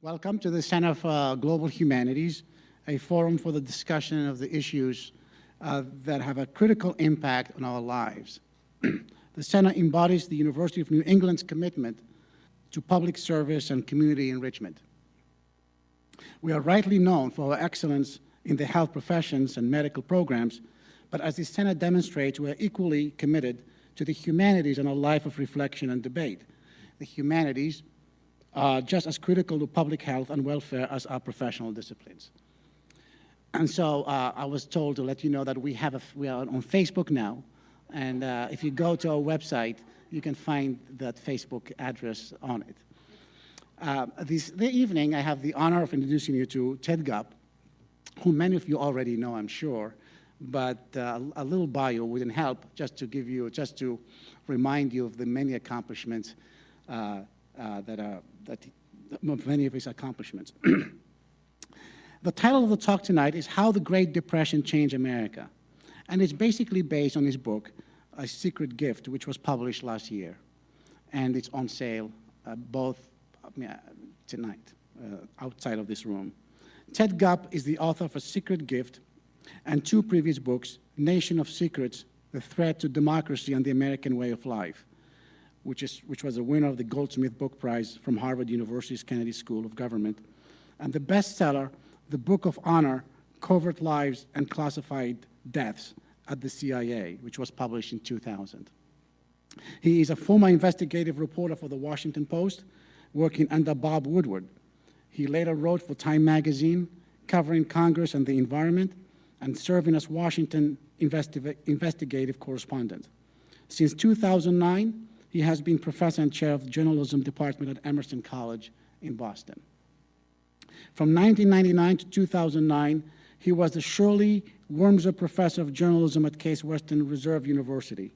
Welcome to the Center for Global Humanities, a forum for the discussion of the issues that have a critical impact on our lives. The Center embodies the University of New England's commitment to public service and community enrichment. We are rightly known for our excellence in the health professions and medical programs, but as the Center demonstrates, we are equally committed to the humanities and a life of reflection and debate. The humanities are just as critical to public health and welfare as our professional disciplines. And so I was told to let you know that we are on Facebook now, and if you go to our website, you can find that Facebook address on it. This evening, I have the honor of introducing you to Ted Gupp, who many of you already know, I'm sure, but a little bio wouldn't help, just to remind you of the many accomplishments many of his accomplishments. The title of the talk tonight is How the Great Depression Changed America, and it's basically based on his book, A Secret Gift, which was published last year, and it's on sale tonight, outside of this room. Ted Gupp is the author of A Secret Gift and two previous books, Nation of Secrets, The Threat to Democracy and the American Way of Life, which was a winner of the Goldsmith Book Prize from Harvard University's Kennedy School of Government, and the bestseller, The Book of Honor, Covert Lives and Classified Deaths at the CIA, which was published in 2000. He is a former investigative reporter for the Washington Post, working under Bob Woodward. He later wrote for Time magazine, covering Congress and the environment, and serving as Washington investigative correspondent. Since 2009, he has been professor and chair of the journalism department at Emerson College in Boston. From 1999 to 2009, he was the Shirley Wormser Professor of Journalism at Case Western Reserve University.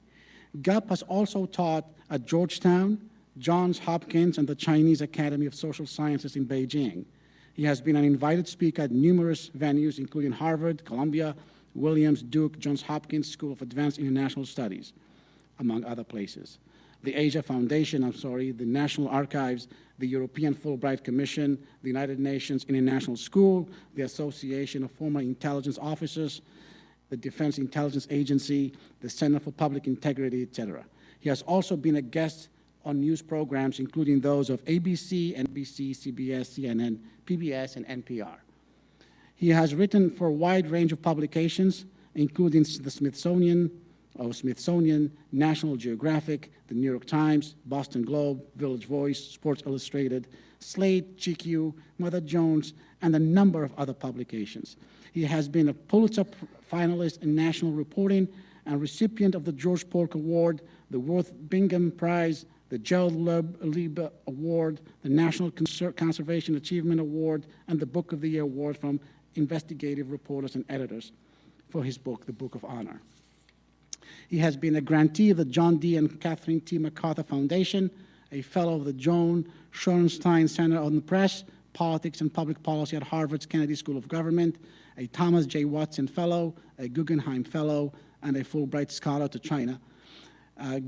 Gupp has also taught at Georgetown, Johns Hopkins, and the Chinese Academy of Social Sciences in Beijing. He has been an invited speaker at numerous venues, including Harvard, Columbia, Williams, Duke, Johns Hopkins School of Advanced International Studies, among other places. The Asia Foundation, the National Archives, the European Fulbright Commission, the United Nations International School, the Association of Former Intelligence Officers, the Defense Intelligence Agency, the Center for Public Integrity, etc. He has also been a guest on news programs, including those of ABC, NBC, CBS, CNN, PBS, and NPR. He has written for a wide range of publications, including the Smithsonian, National Geographic, the New York Times, Boston Globe, Village Voice, Sports Illustrated, Slate, GQ, Mother Jones, and a number of other publications. He has been a Pulitzer finalist in national reporting and recipient of the George Polk Award, the Worth Bingham Prize, the Gerald Lieb Award, the National Conservation Achievement Award, and the Book of the Year Award from investigative reporters and editors for his book, The Book of Honor. He has been a grantee of the John D. and Catherine T. MacArthur Foundation, a fellow of the Joan Shorenstein Center on the Press, Politics and Public Policy at Harvard's Kennedy School of Government, a Thomas J. Watson Fellow, a Guggenheim Fellow, and a Fulbright Scholar to China.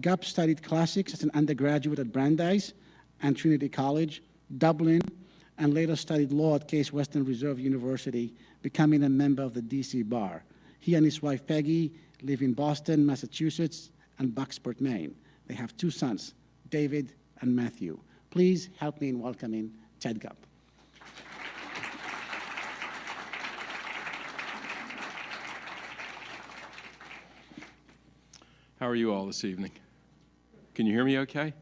Gupp studied classics as an undergraduate at Brandeis and Trinity College, Dublin, and later studied law at Case Western Reserve University, becoming a member of the DC Bar. He and his wife, Peggy, live in Boston, Massachusetts, and Bucksport, Maine. They have two sons, David and Matthew. Please help me in welcoming Ted Gupp. How are you all this evening? Can you hear me okay?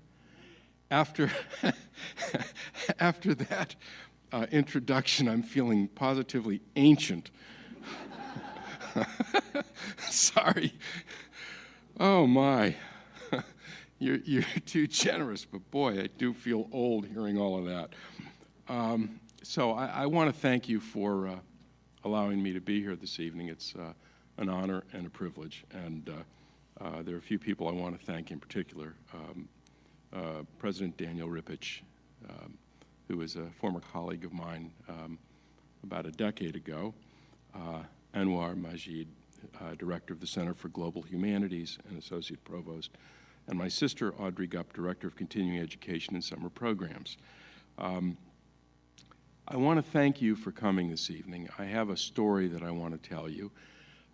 After that introduction, I'm feeling positively ancient. Sorry. Oh my. You're too generous, but boy, I do feel old hearing all of that. So I want to thank you for allowing me to be here this evening. It's an honor and a privilege, and there are a few people I want to thank in particular. President Daniel Ripich, who was a former colleague of mine about a decade ago, Anwar Majid, Director of the Center for Global Humanities and Associate Provost, and my sister, Audrey Gupp, Director of Continuing Education and Summer Programs. I want to thank you for coming this evening. I have a story that I want to tell you.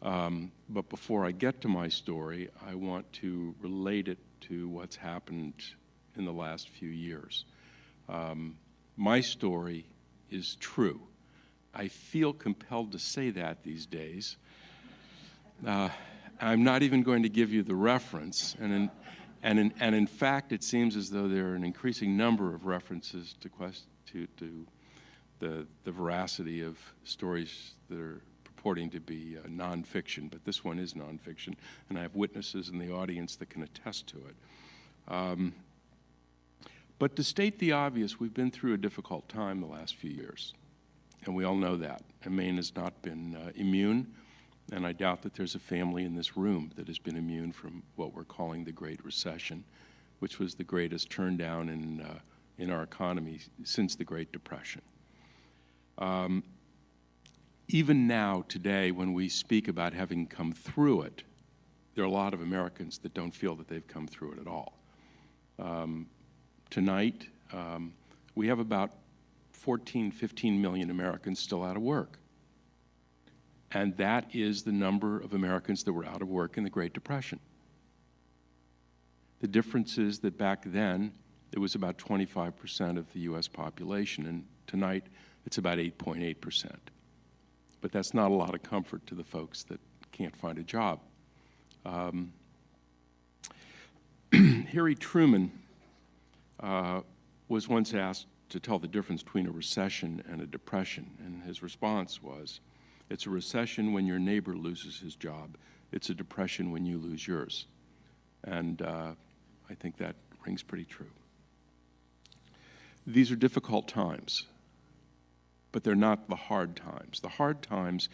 But before I get to my story, I want to relate it to what's happened in the last few years. My story is true. I feel compelled to say that these days. I'm not even going to give you the reference, and in fact, it seems as though there are an increasing number of references to the veracity of stories that are purporting to be nonfiction, but this one is nonfiction, and I have witnesses in the audience that can attest to it. But to state the obvious, we've been through a difficult time the last few years, and we all know that. And Maine has not been immune, and I doubt that there's a family in this room that has been immune from what we're calling the Great Recession, which was the greatest turndown in our economy since the Great Depression. Even now, today, when we speak about having come through it, there are a lot of Americans that don't feel that they've come through it at all. Tonight, we have about 14, 15 million Americans still out of work. And that is the number of Americans that were out of work in the Great Depression. The difference is that back then, it was about 25% of the U.S. population, and tonight, it's about 8.8%. But that's not a lot of comfort to the folks that can't find a job. Harry Truman was once asked to tell the difference between a recession and a depression, and his response was, "It's a recession when your neighbor loses his job. It's a depression when you lose yours." And I think that rings pretty true. These are difficult times, but they're not the hard times. The hard times,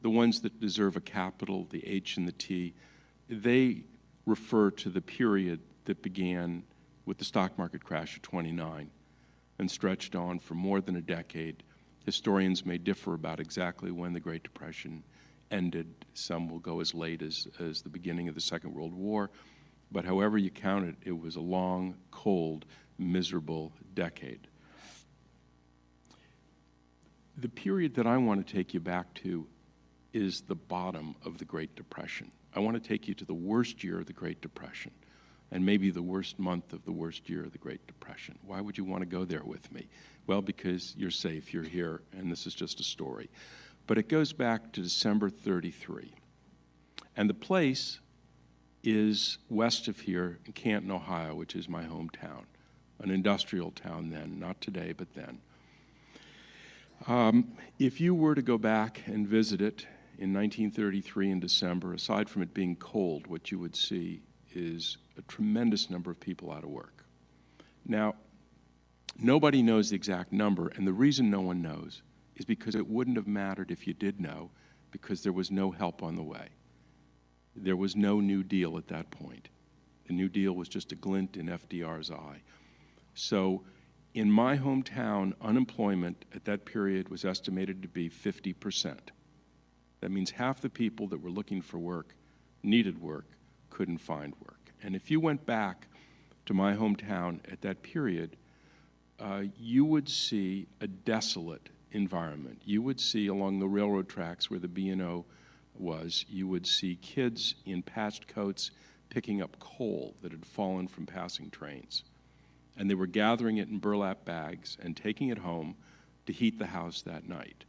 the ones that deserve a capital, the H and the T, they refer to the period that began with the stock market crash of '29 and stretched on for more than a decade. Historians may differ about exactly when the Great Depression ended. Some will go as late as the beginning of the Second World War. But however you count it, it was a long, cold, miserable decade. The period that I want to take you back to is the bottom of the Great Depression. I want to take you to the worst year of the Great Depression, and maybe the worst month of the worst year of the Great Depression. Why would you want to go there with me? Well, because you're safe, you're here, and this is just a story. But it goes back to December 33. And the place is west of here in Canton, Ohio, which is my hometown, an industrial town then, not today, but then. If you were to go back and visit it in 1933 in December, aside from it being cold, what you would see is a tremendous number of people out of work. Now, nobody knows the exact number, and the reason no one knows is because it wouldn't have mattered if you did know, because there was no help on the way. There was no New Deal at that point. The New Deal was just a glint in FDR's eye. So in my hometown, unemployment at that period was estimated to be 50%. That means half the people that were looking for work, needed work, couldn't find work. And if you went back to my hometown at that period, you would see a desolate environment. You would see along the railroad tracks where the B&O was, you would see kids in patched coats picking up coal that had fallen from passing trains. And they were gathering it in burlap bags and taking it home to heat the house that night.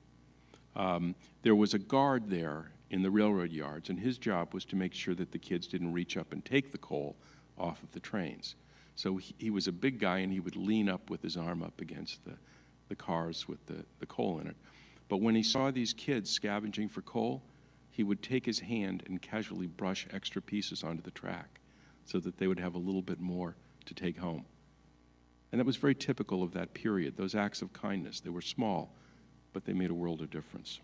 There was a guard there in the railroad yards, and his job was to make sure that the kids didn't reach up and take the coal off of the trains. So he was a big guy, and he would lean up with his arm up against the cars with the coal in it. But when he saw these kids scavenging for coal, he would take his hand and casually brush extra pieces onto the track so that they would have a little bit more to take home. And that was very typical of that period. Those acts of kindness, they were small, but they made a world of difference.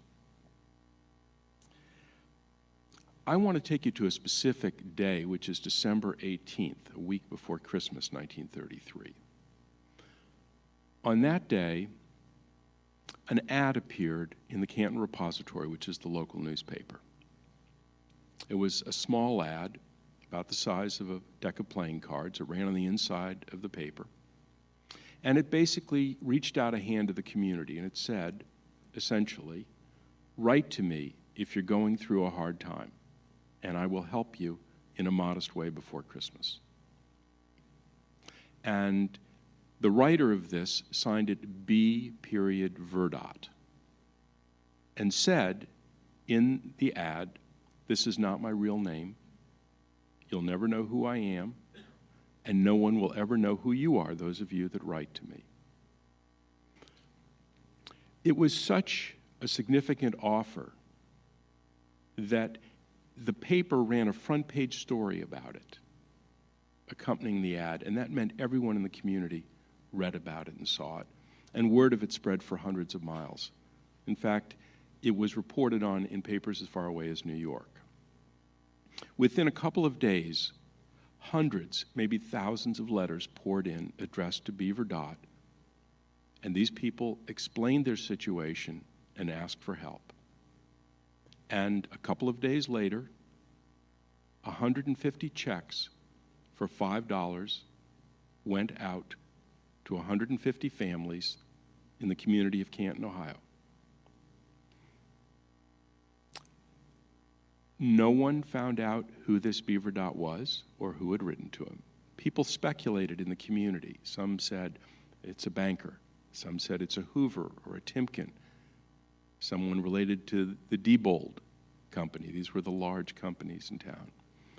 I want to take you to a specific day, which is December 18th, a week before Christmas, 1933. On that day, an ad appeared in the Canton Repository, which is the local newspaper. It was a small ad, about the size of a deck of playing cards. It ran on the inside of the paper. And it basically reached out a hand to the community, and it said, essentially, write to me if you're going through a hard time, and I will help you in a modest way before Christmas. And the writer of this signed it B. Verdot and said in the ad, this is not my real name. You'll never know who I am, and no one will ever know who you are, those of you that write to me. It was such a significant offer that the paper ran a front page story about it, accompanying the ad, and that meant everyone in the community read about it and saw it, and word of it spread for hundreds of miles. In fact, it was reported on in papers as far away as New York. Within a couple of days, hundreds, maybe thousands of letters poured in addressed to B. Verdot, and these people explained their situation and asked for help. And a couple of days later, 150 checks for $5 went out to 150 families in the community of Canton, Ohio. No one found out who this B. Verdot was or who had written to him. People speculated in the community. Some said it's a banker. Some said it's a Hoover or a Timken, someone related to the Diebold company. These were the large companies in town.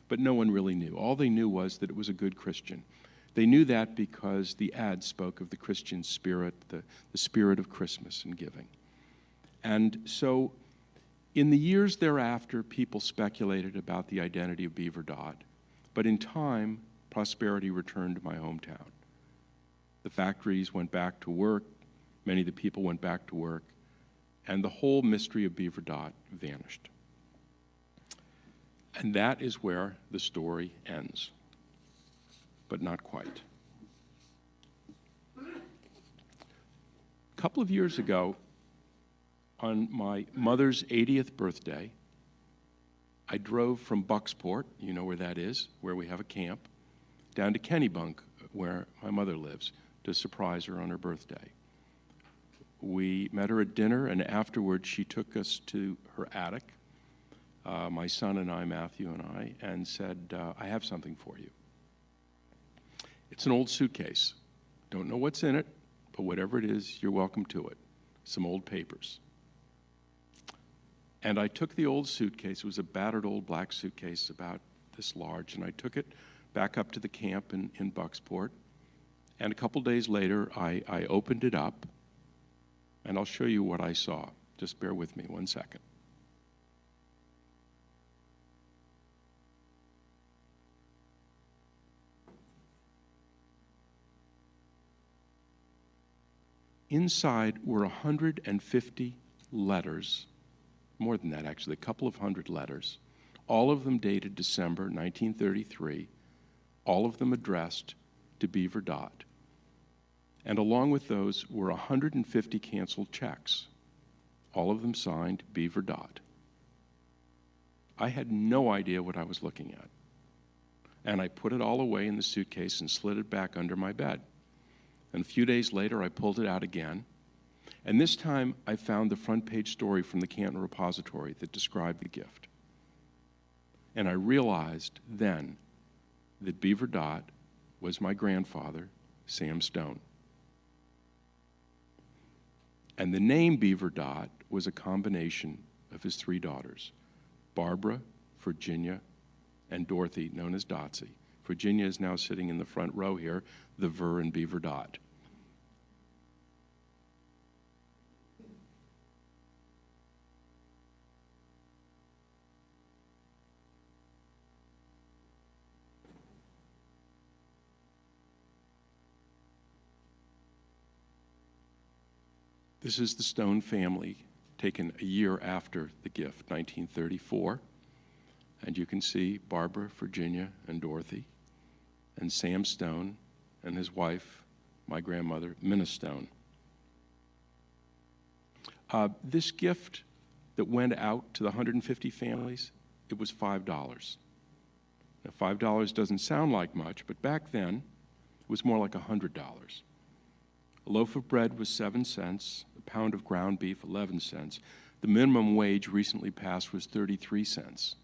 But no one really knew. All they knew was that it was a good Christian. They knew that because the ad spoke of the Christian spirit, the spirit of Christmas and giving. And so in the years thereafter, people speculated about the identity of B. Verdot, but in time, prosperity returned to my hometown. The factories went back to work, many of the people went back to work, and the whole mystery of B. Verdot vanished. And that is where the story ends, but not quite. A couple of years ago, on my mother's 80th birthday, I drove from Bucksport, you know where that is, where we have a camp, down to Kennebunk, where my mother lives, to surprise her on her birthday. We met her at dinner, and afterwards she took us to her attic, my son and I, Matthew and I, and said, I have something for you. It's an old suitcase. Don't know what's in it, but whatever it is, you're welcome to it. Some old papers. And I took the old suitcase. It was a battered old black suitcase about this large, and I took it back up to the camp in Bucksport. And a couple days later, I opened it up, and I'll show you what I saw. Just bear with me 1 second. Inside were 150 letters, more than that actually, a couple of hundred letters, all of them dated December 1933, all of them addressed to B. Verdot. And along with those were 150 canceled checks, all of them signed B. Verdot. I had no idea what I was looking at. And I put it all away in the suitcase and slid it back under my bed. And a few days later, I pulled it out again. And this time, I found the front page story from the Canton Repository that described the gift. And I realized then that B. Verdot was my grandfather, Sam Stone. And the name B. Verdot was a combination of his three daughters, Barbara, Virginia, and Dorothy, known as Dotsy. Virginia is now sitting in the front row here, the Ver and B. Verdot. This is the Stone family, taken a year after the gift, 1934. And you can see Barbara, Virginia, and Dorothy, and Sam Stone, and his wife, my grandmother, Minna Stone. This gift that went out to the 150 families, it was $5. Now, $5 doesn't sound like much, but back then, it was more like $100. A loaf of bread was 7 cents, a pound of ground beef 11 cents. The minimum wage recently passed was 33 cents.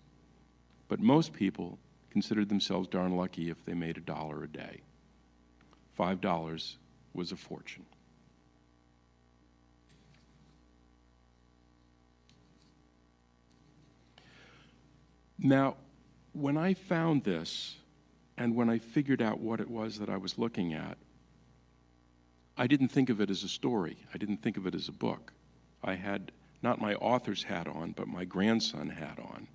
But most people considered themselves darn lucky if they made $1 a day. $5 was a fortune. Now, when I found this, and when I figured out what it was that I was looking at, I didn't think of it as a story. I didn't think of it as a book. I had not my author's hat on, but my grandson hat on.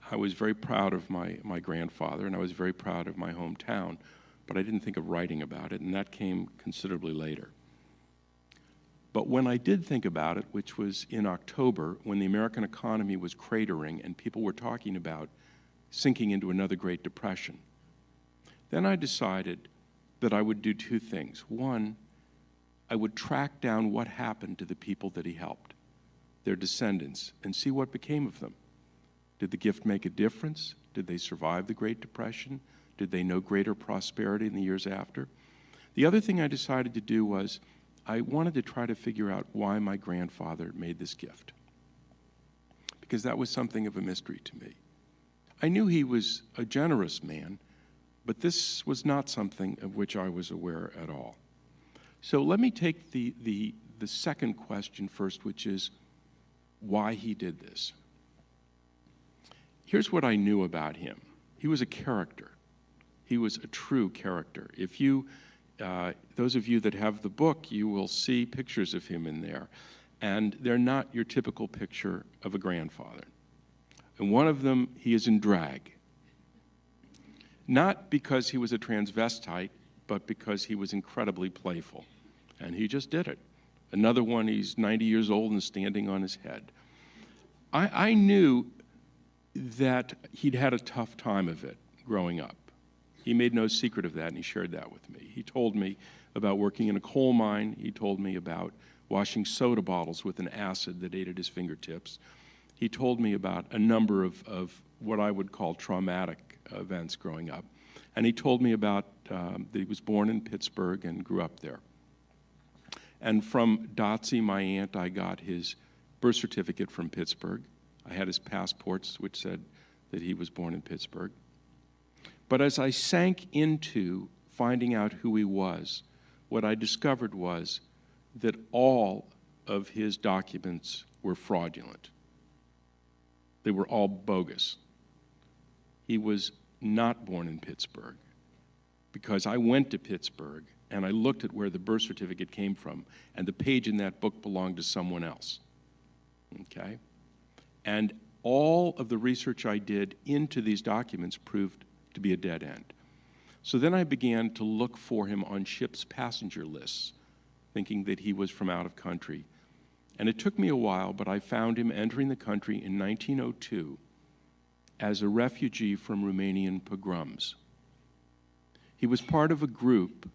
I was very proud of my grandfather, and I was very proud of my hometown, but I didn't think of writing about it, and that came considerably later. But when I did think about it, which was in October, when the American economy was cratering and people were talking about sinking into another Great Depression, then I decided that I would do two things. One, I would track down what happened to the people that he helped, their descendants, and see what became of them. Did the gift make a difference? Did they survive the Great Depression? Did they know greater prosperity in the years after? The other thing I decided to do was I wanted to try to figure out why my grandfather made this gift, because that was something of a mystery to me. I knew he was a generous man, but this was not something of which I was aware at all. So let me take the second question first, which is why he did this. Here's what I knew about him. He was a character. He was a true character. If you, those of you that have the book, you will see pictures of him in there. And they're not your typical picture of a grandfather. And one of them, he is in drag. Not because he was a transvestite, but because he was incredibly playful. And he just did it. Another one, he's 90 years old and standing on his head. I knew that he'd had a tough time of it growing up. He made no secret of that, and he shared that with me. He told me about working in a coal mine. He told me about washing soda bottles with an acid that ate at his fingertips. He told me about a number of what I would call traumatic events growing up. And he told me about that he was born in Pittsburgh and grew up there. And from Dotsie, my aunt, I got his birth certificate from Pittsburgh. I had his passports, which said that he was born in Pittsburgh. But as I sank into finding out who he was, what I discovered was that all of his documents were fraudulent. They were all bogus. He was not born in Pittsburgh, because I went to Pittsburgh and I looked at where the birth certificate came from, and the page in that book belonged to someone else. Okay? And all of the research I did into these documents proved to be a dead end. So then I began to look for him on ships' passenger lists, thinking that he was from out of country. And it took me a while, but I found him entering the country in 1902 as a refugee from Romanian pogroms. He was part of a group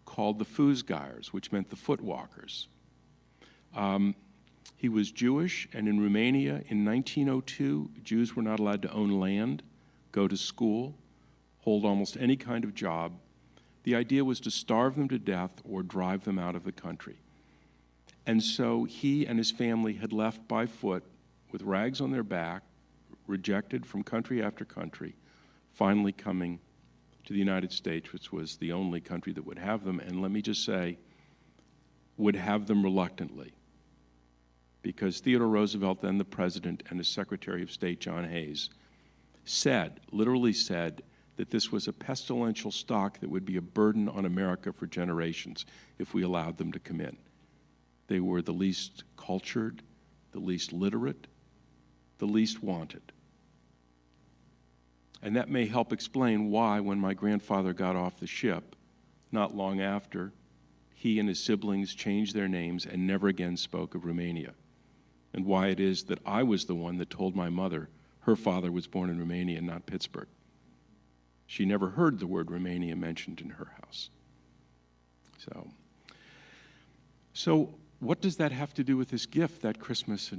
called the Fuzgayers, which meant the footwalkers. He was Jewish, and in Romania in 1902, Jews were not allowed to own land, go to school, hold almost any kind of job. The idea was to starve them to death or drive them out of the country. And so he and his family had left by foot with rags on their back, rejected from country after country, finally coming to the United States, which was the only country that would have them, and let me just say, would have them reluctantly. Because Theodore Roosevelt, then the president, and his Secretary of State, John Hayes, said, literally said, that this was a pestilential stock that would be a burden on America for generations if we allowed them to come in. They were the least cultured, the least literate, the least wanted. And that may help explain why, when my grandfather got off the ship, not long after, he and his siblings changed their names and never again spoke of Romania. And why it is that I was the one that told my mother her father was born in Romania, not Pittsburgh. She never heard the word Romania mentioned in her house. So what does that have to do with this gift, that Christmas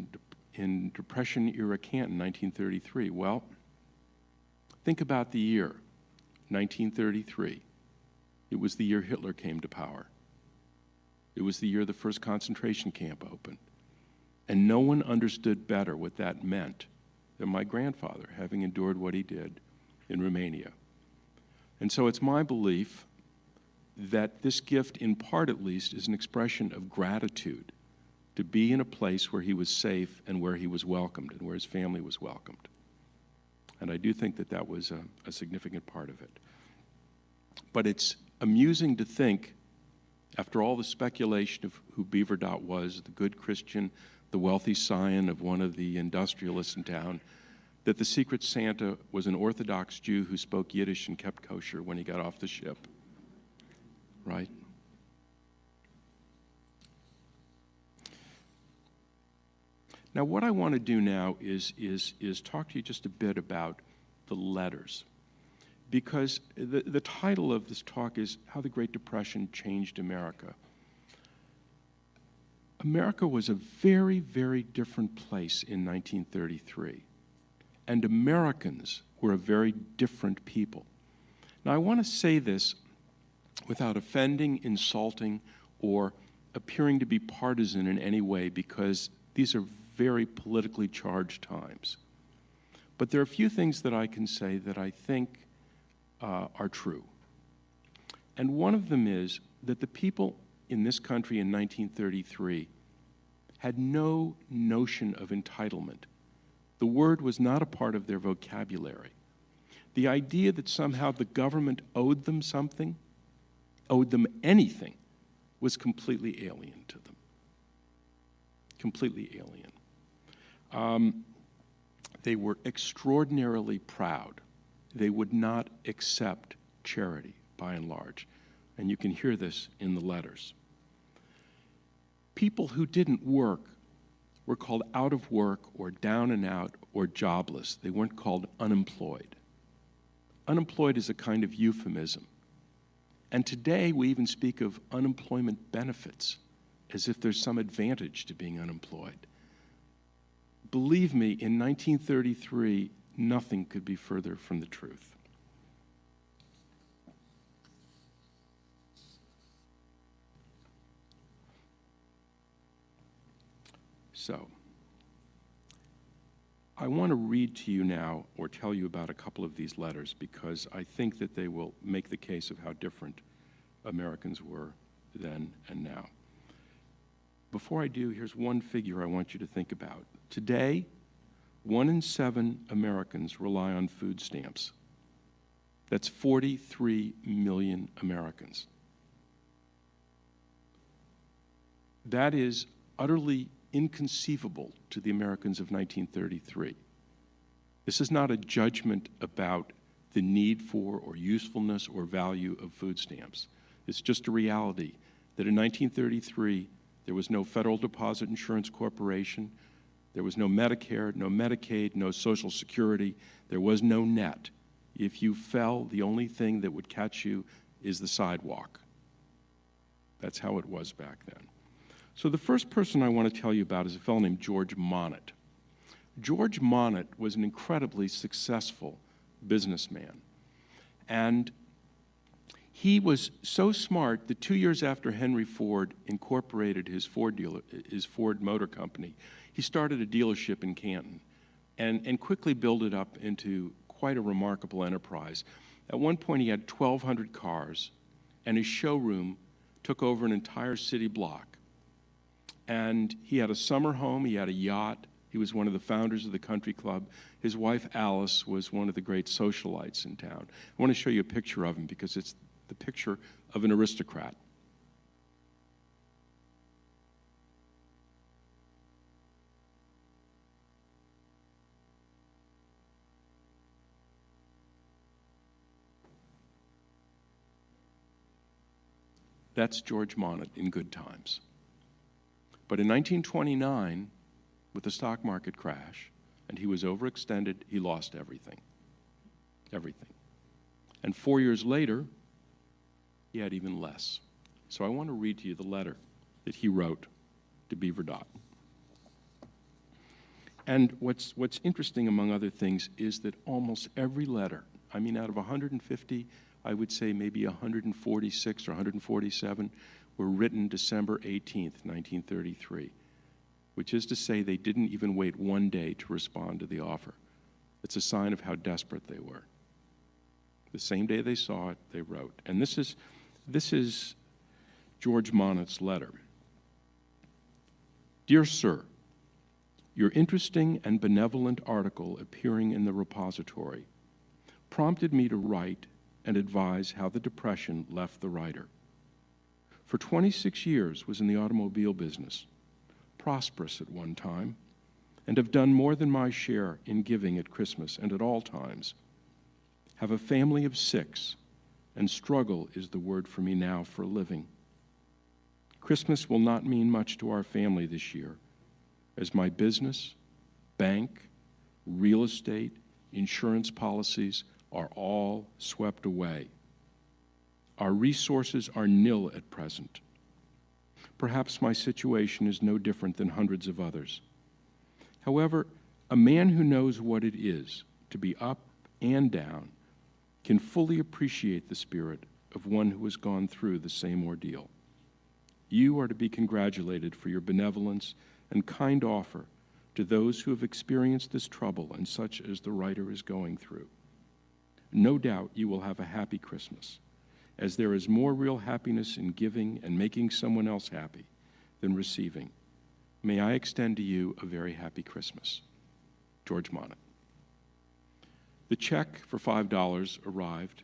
in Depression-era Canton, 1933? Well, think about the year, 1933. It was the year Hitler came to power. It was the year the first concentration camp opened. And no one understood better what that meant than my grandfather, having endured what he did in Romania. And so it's my belief that this gift, in part at least, is an expression of gratitude to be in a place where he was safe and where he was welcomed and where his family was welcomed. And I do think that that was a significant part of it. But it's amusing to think, after all the speculation of who Beaver Dot was, the good Christian, the wealthy scion of one of the industrialists in town, that the Secret Santa was an Orthodox Jew who spoke Yiddish and kept kosher when he got off the ship. Right? Now, what I want to do now is talk to you just a bit about the letters, because the title of this talk is How the Great Depression Changed America. America was a very, very different place in 1933, and Americans were a very different people. Now, I want to say this without offending, insulting, or appearing to be partisan in any way, because these are very politically charged times. But there are a few things that I can say that I think are true. And one of them is that the people in this country in 1933 had no notion of entitlement. The word was not a part of their vocabulary. The idea that somehow the government owed them something, owed them anything, was completely alien to them. Completely alien. They were extraordinarily proud. They would not accept charity, by and large. And you can hear this in the letters. People who didn't work were called out of work or down and out or jobless. They weren't called unemployed. Unemployed is a kind of euphemism. And today we even speak of unemployment benefits as if there's some advantage to being unemployed. Believe me, in 1933, nothing could be further from the truth. So, I want to read to you now, or tell you about a couple of these letters, because I think that they will make the case of how different Americans were then and now. Before I do, here's one figure I want you to think about. Today, 1 in 7 Americans rely on food stamps. That's 43 million Americans. That is utterly inconceivable to the Americans of 1933. This is not a judgment about the need for or usefulness or value of food stamps. It's just a reality that in 1933, there was no Federal Deposit Insurance Corporation, there was no Medicare, no Medicaid, no Social Security, there was no net. If you fell, the only thing that would catch you is the sidewalk. That's how it was back then. So the first person I want to tell you about is a fellow named George Monnet. George Monnet was an incredibly successful businessman. And he was so smart that 2 years after Henry Ford incorporated his Ford Motor Company, he started a dealership in Canton and quickly built it up into quite a remarkable enterprise. At one point, he had 1,200 cars, and his showroom took over an entire city block. And he had a summer home, he had a yacht, he was one of the founders of the country club. His wife, Alice, was one of the great socialites in town. I want to show you a picture of him because it's the picture of an aristocrat. That's George Monnet in good times. But in 1929, with the stock market crash, and he was overextended, he lost everything. Everything. And 4 years later, he had even less. So I want to read to you the letter that he wrote to Beaver Dot. And what's interesting, among other things, is that almost every letter, out of 150, I would say maybe 146 or 147, were written December 18th, 1933, which is to say they didn't even wait one day to respond to the offer. It's a sign of how desperate they were. The same day they saw it, they wrote. And this is George Monet's letter. Dear Sir, your interesting and benevolent article appearing in the repository prompted me to write and advise how the Depression left the writer. For 26 years was in the automobile business, prosperous at one time, and have done more than my share in giving at Christmas and at all times. Have a family of 6, and struggle is the word for me now for a living. Christmas will not mean much to our family this year, as my business, bank, real estate, insurance policies are all swept away. Our resources are nil at present. Perhaps my situation is no different than hundreds of others. However, a man who knows what it is to be up and down can fully appreciate the spirit of one who has gone through the same ordeal. You are to be congratulated for your benevolence and kind offer to those who have experienced this trouble and such as the writer is going through. No doubt you will have a happy Christmas, as there is more real happiness in giving and making someone else happy than receiving. May I extend to you a very happy Christmas. George Monet. The check for $5 arrived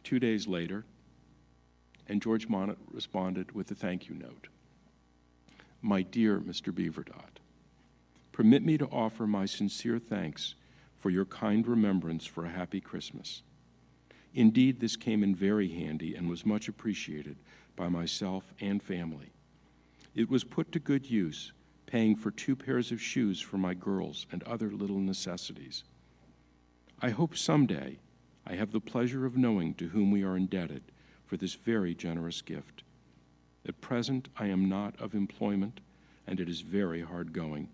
2 days later, and George Monet responded with a thank you note. My dear Mr. Beaverdot, permit me to offer my sincere thanks for your kind remembrance for a happy Christmas. Indeed, this came in very handy and was much appreciated by myself and family. It was put to good use, paying for 2 pairs of shoes for my girls and other little necessities. I hope someday I have the pleasure of knowing to whom we are indebted for this very generous gift. At present, I am not of employment, and it is very hard going.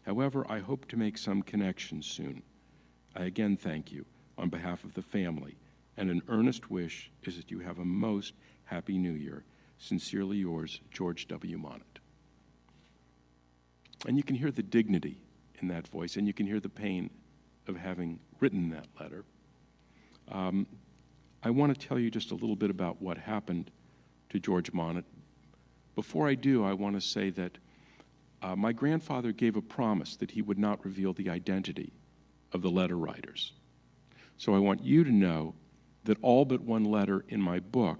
However, I hope to make some connections soon. I again thank you on behalf of the family, and an earnest wish is that you have a most happy New Year. Sincerely yours, George W. Monet. And you can hear the dignity in that voice, and you can hear the pain of having written that letter. I want to tell you just a little bit about what happened to George Monet. Before I do, I want to say that my grandfather gave a promise that he would not reveal the identity of the letter writers. So I want you to know that all but one letter in my book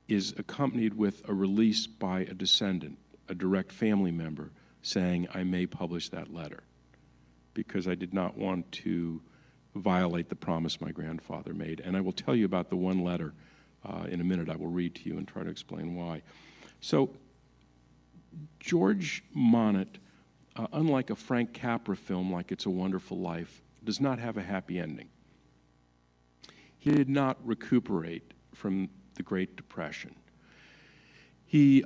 is accompanied with a release by a descendant, a direct family member, saying I may publish that letter, because I did not want to violate the promise my grandfather made. And I will tell you about the one letter in a minute. I will read to you and try to explain why. So George Monet, unlike a Frank Capra film like It's a Wonderful Life, does not have a happy ending. He did not recuperate from the Great Depression. The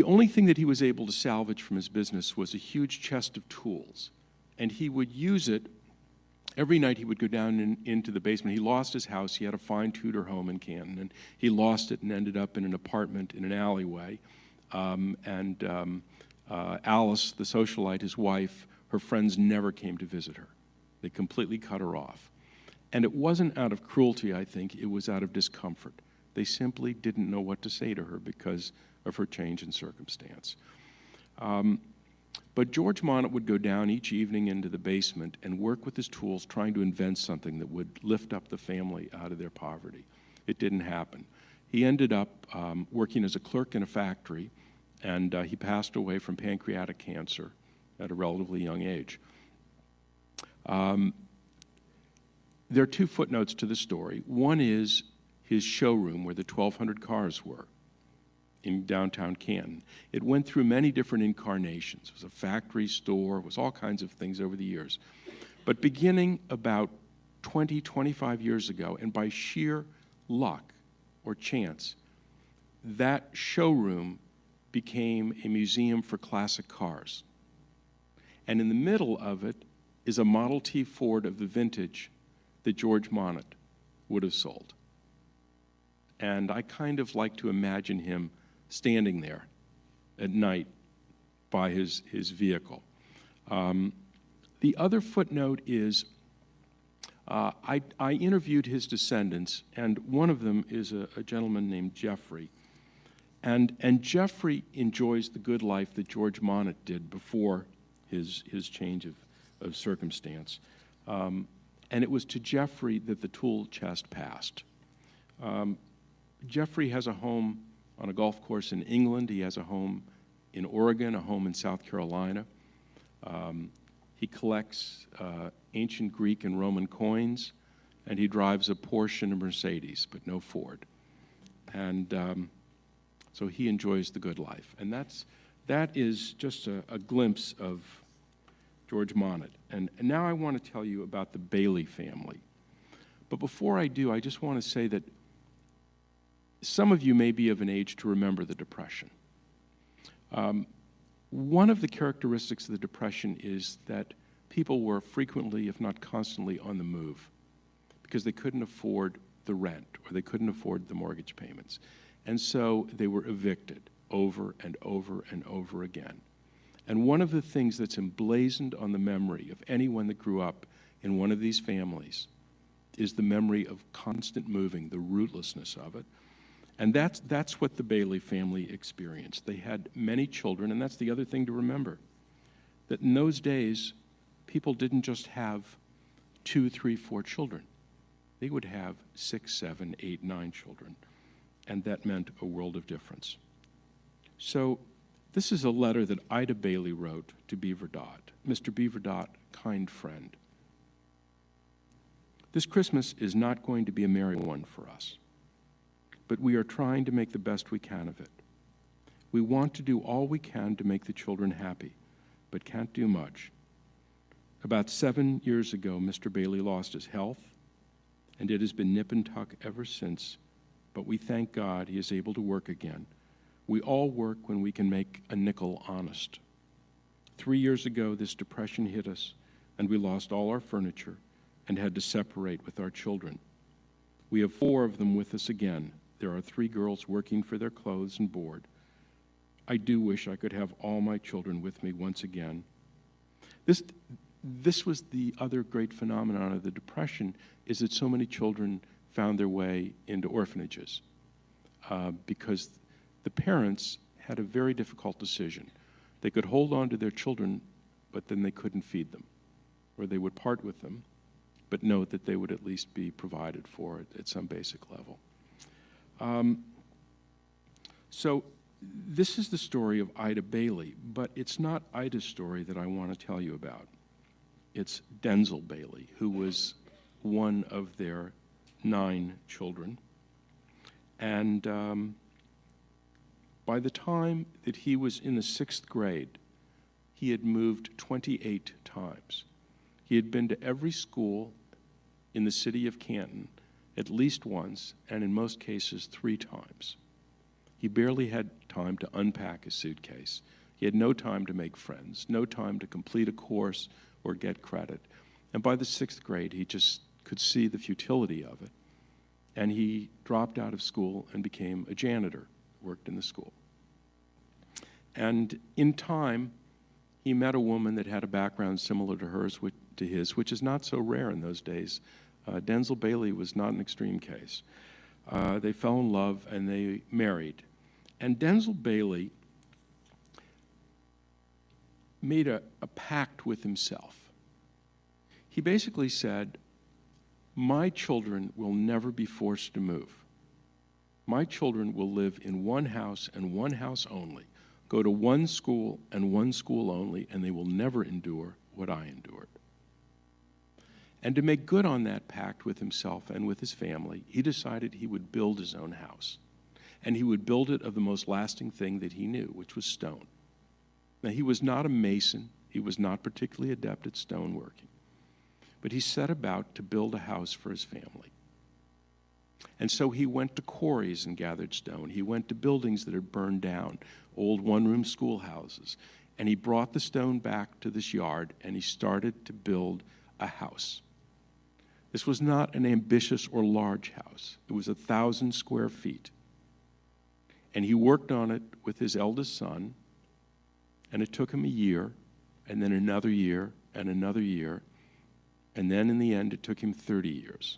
only thing that he was able to salvage from his business was a huge chest of tools, and he would use it. Every night he would go down into the basement. He lost his house. He had a fine Tudor home in Canton, and he lost it and ended up in an apartment in an alleyway. Alice, the socialite, his wife, her friends never came to visit her. They completely cut her off. And it wasn't out of cruelty, I think. It was out of discomfort. They simply didn't know what to say to her because of her change in circumstance. But George Monet would go down each evening into the basement and work with his tools, trying to invent something that would lift up the family out of their poverty. It didn't happen. He ended up working as a clerk in a factory, and he passed away from pancreatic cancer at a relatively young age. There are 2 footnotes to the story. One is his showroom where the 1,200 cars were in downtown Canton. It went through many different incarnations. It was a factory store. It was all kinds of things over the years. But beginning about 20, 25 years ago, and by sheer luck or chance, that showroom became a museum for classic cars. And in the middle of it is a Model T Ford of the vintage that George Monet would have sold. And I kind of like to imagine him standing there at night by his vehicle. The other footnote is I interviewed his descendants, and one of them is a gentleman named Jeffrey. And Jeffrey enjoys the good life that George Monnet did before his change of circumstance. And it was to Jeffrey that the tool chest passed. Jeffrey has a home on a golf course in England. He has a home in Oregon, a home in South Carolina. He collects ancient Greek and Roman coins, and he drives a Porsche and a Mercedes, but no Ford. And so he enjoys the good life. And that is just a glimpse of George Monnet. And now I want to tell you about the Bailey family. But before I do, I just want to say that some of you may be of an age to remember the Depression. One of the characteristics of the Depression is that people were frequently, if not constantly, on the move because they couldn't afford the rent or they couldn't afford the mortgage payments. And so they were evicted over and over and over again. And one of the things that's emblazoned on the memory of anyone that grew up in one of these families is the memory of constant moving, the rootlessness of it. And that's what the Bailey family experienced. They had many children, and that's the other thing to remember, that in those days, people didn't just have 2, 3, 4 children. They would have 6, 7, 8, 9 children, and that meant a world of difference. So this is a letter that Ida Bailey wrote to Beaver Dot. Mr. Beaver Dot, kind friend. This Christmas is not going to be a merry one for us, but we are trying to make the best we can of it. We want to do all we can to make the children happy, but can't do much. About 7 years ago, Mr. Bailey lost his health, and it has been nip and tuck ever since, but we thank God he is able to work again. We all work when we can make a nickel honest. 3 years ago, this depression hit us, and we lost all our furniture and had to separate with our children. We have 4 of them with us again. There are 3 girls working for their clothes and board. I do wish I could have all my children with me once again. This was the other great phenomenon of the Depression, is that so many children found their way into orphanages because the parents had a very difficult decision. They could hold on to their children, but then they couldn't feed them, or they would part with them, but know that they would at least be provided for at some basic level. So this is the story of Ida Bailey, but it's not Ida's story that I want to tell you about. It's Denzil Bailey, who was one of their 9 children. And by the time that he was in the 6th grade, he had moved 28 times. He had been to every school in the city of Canton at least once, and in most cases 3 times. He barely had time to unpack his suitcase. He had no time to make friends, no time to complete a course or get credit. And by the 6th grade, he just could see the futility of it. And he dropped out of school and became a janitor, worked in the school. And in time, he met a woman that had a background similar to his, which is not so rare in those days. Denzil Bailey was not an extreme case. They fell in love and they married. And Denzil Bailey made a pact with himself. He basically said, my children will never be forced to move. My children will live in one house and one house only, go to one school and one school only, and they will never endure what I endured. And to make good on that pact with himself and with his family, he decided he would build his own house. And he would build it of the most lasting thing that he knew, which was stone. Now, he was not a mason. He was not particularly adept at stoneworking. But he set about to build a house for his family. And so he went to quarries and gathered stone. He went to buildings that had burned down, old one-room schoolhouses. And he brought the stone back to this yard, and he started to build a house. This was not an ambitious or large house. It was 1,000 square feet. And he worked on it with his eldest son, and it took him a year, and then another year, and another year, and then in the end it took him 30 years.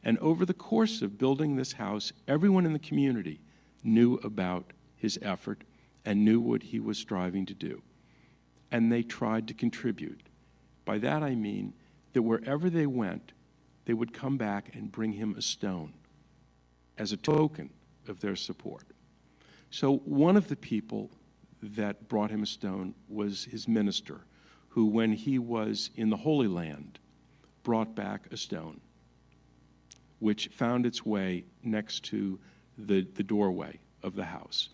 And over the course of building this house, everyone in the community knew about his effort and knew what he was striving to do. And they tried to contribute. By that I mean that wherever they went, they would come back and bring him a stone as a token of their support. So one of the people that brought him a stone was his minister, who, when he was in the Holy Land, brought back a stone, which found its way next to the doorway of the house.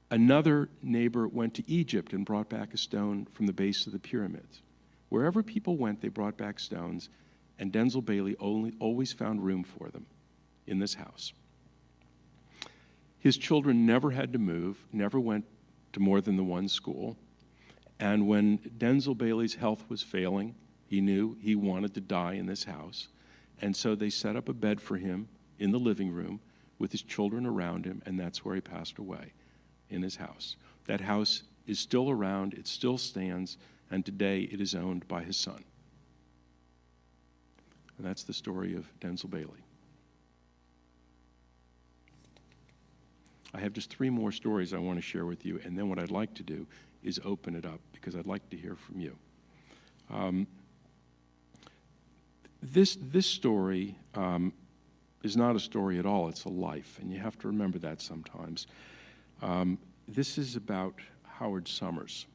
Another neighbor went to Egypt and brought back a stone from the base of the pyramids. Wherever people went, they brought back stones, and Denzil Bailey always found room for them in this house. His children never had to move, never went to more than the one school, and when Denzil Bailey's health was failing, he knew he wanted to die in this house, and so they set up a bed for him in the living room with his children around him, and that's where he passed away, in his house. That house is still around, it still stands, and today it is owned by his son. And that's the story of Denzil Bailey. I have just 3 more stories I want to share with you, and then what I'd like to do is open it up, because I'd like to hear from you. This story is not a story at all, it's a life, and you have to remember that sometimes. This is about Howard Summers,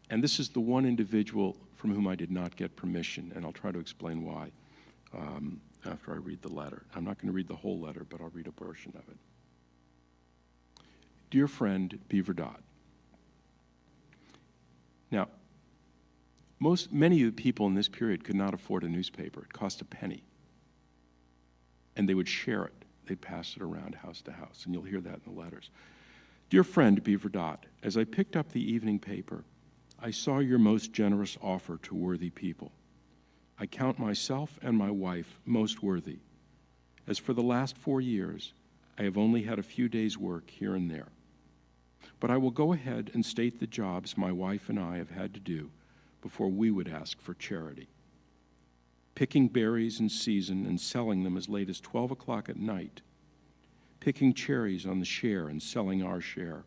and this is the one individual from whom I did not get permission, and I'll try to explain why after I read the letter. I'm not going to read the whole letter, but I'll read a portion of it. Dear friend Beaver Dodd. Now, many of the people in this period could not afford a newspaper. It cost a penny. And they would share it. They'd pass it around house to house, and you'll hear that in the letters. Dear friend Beaver Dodd, as I picked up the evening paper, I saw your most generous offer to worthy people. I count myself and my wife most worthy, as for the last 4 years, I have only had a few days' work here and there. But I will go ahead and state the jobs my wife and I have had to do before we would ask for charity. Picking berries in season and selling them as late as 12 o'clock at night. Picking cherries on the share and selling our share.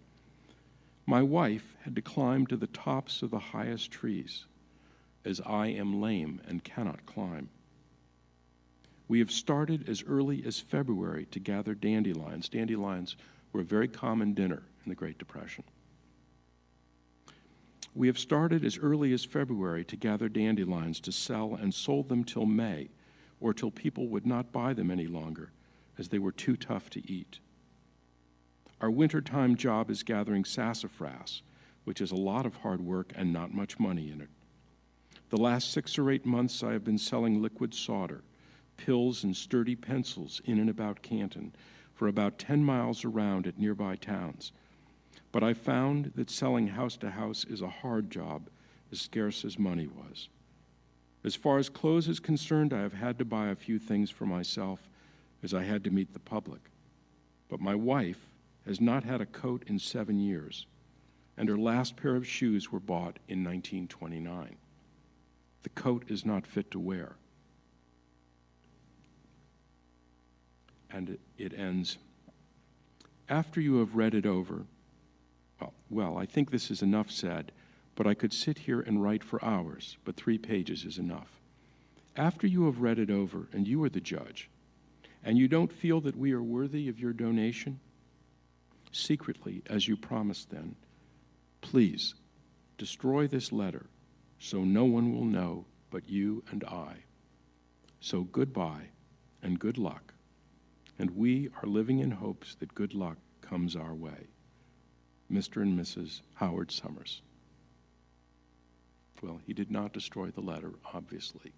My wife had to climb to the tops of the highest trees, as I am lame and cannot climb. We have started as early as February to gather dandelions. Dandelions were a very common dinner in the Great Depression. We have started as early as February to gather dandelions to sell and sold them till May, or till people would not buy them any longer, as they were too tough to eat. Our wintertime job is gathering sassafras, which is a lot of hard work and not much money in it. The last 6 or 8 months I have been selling liquid solder, pills and sturdy pencils in and about Canton for about 10 miles around at nearby towns. But I found that selling house to house is a hard job, as scarce as money was. As far as clothes is concerned, I have had to buy a few things for myself, as I had to meet the public. But my wife has not had a coat in 7 years, and her last pair of shoes were bought in 1929. The coat is not fit to wear. And it ends, after you have read it over, well, I think this is enough said, but I could sit here and write for hours, but 3 pages is enough. After you have read it over, and you are the judge, and you don't feel that we are worthy of your donation, secretly, as you promised then, please destroy this letter so no one will know but you and I. So goodbye and good luck. And we are living in hopes that good luck comes our way. Mr. and Mrs. Howard Summers. Well, he did not destroy the letter, obviously.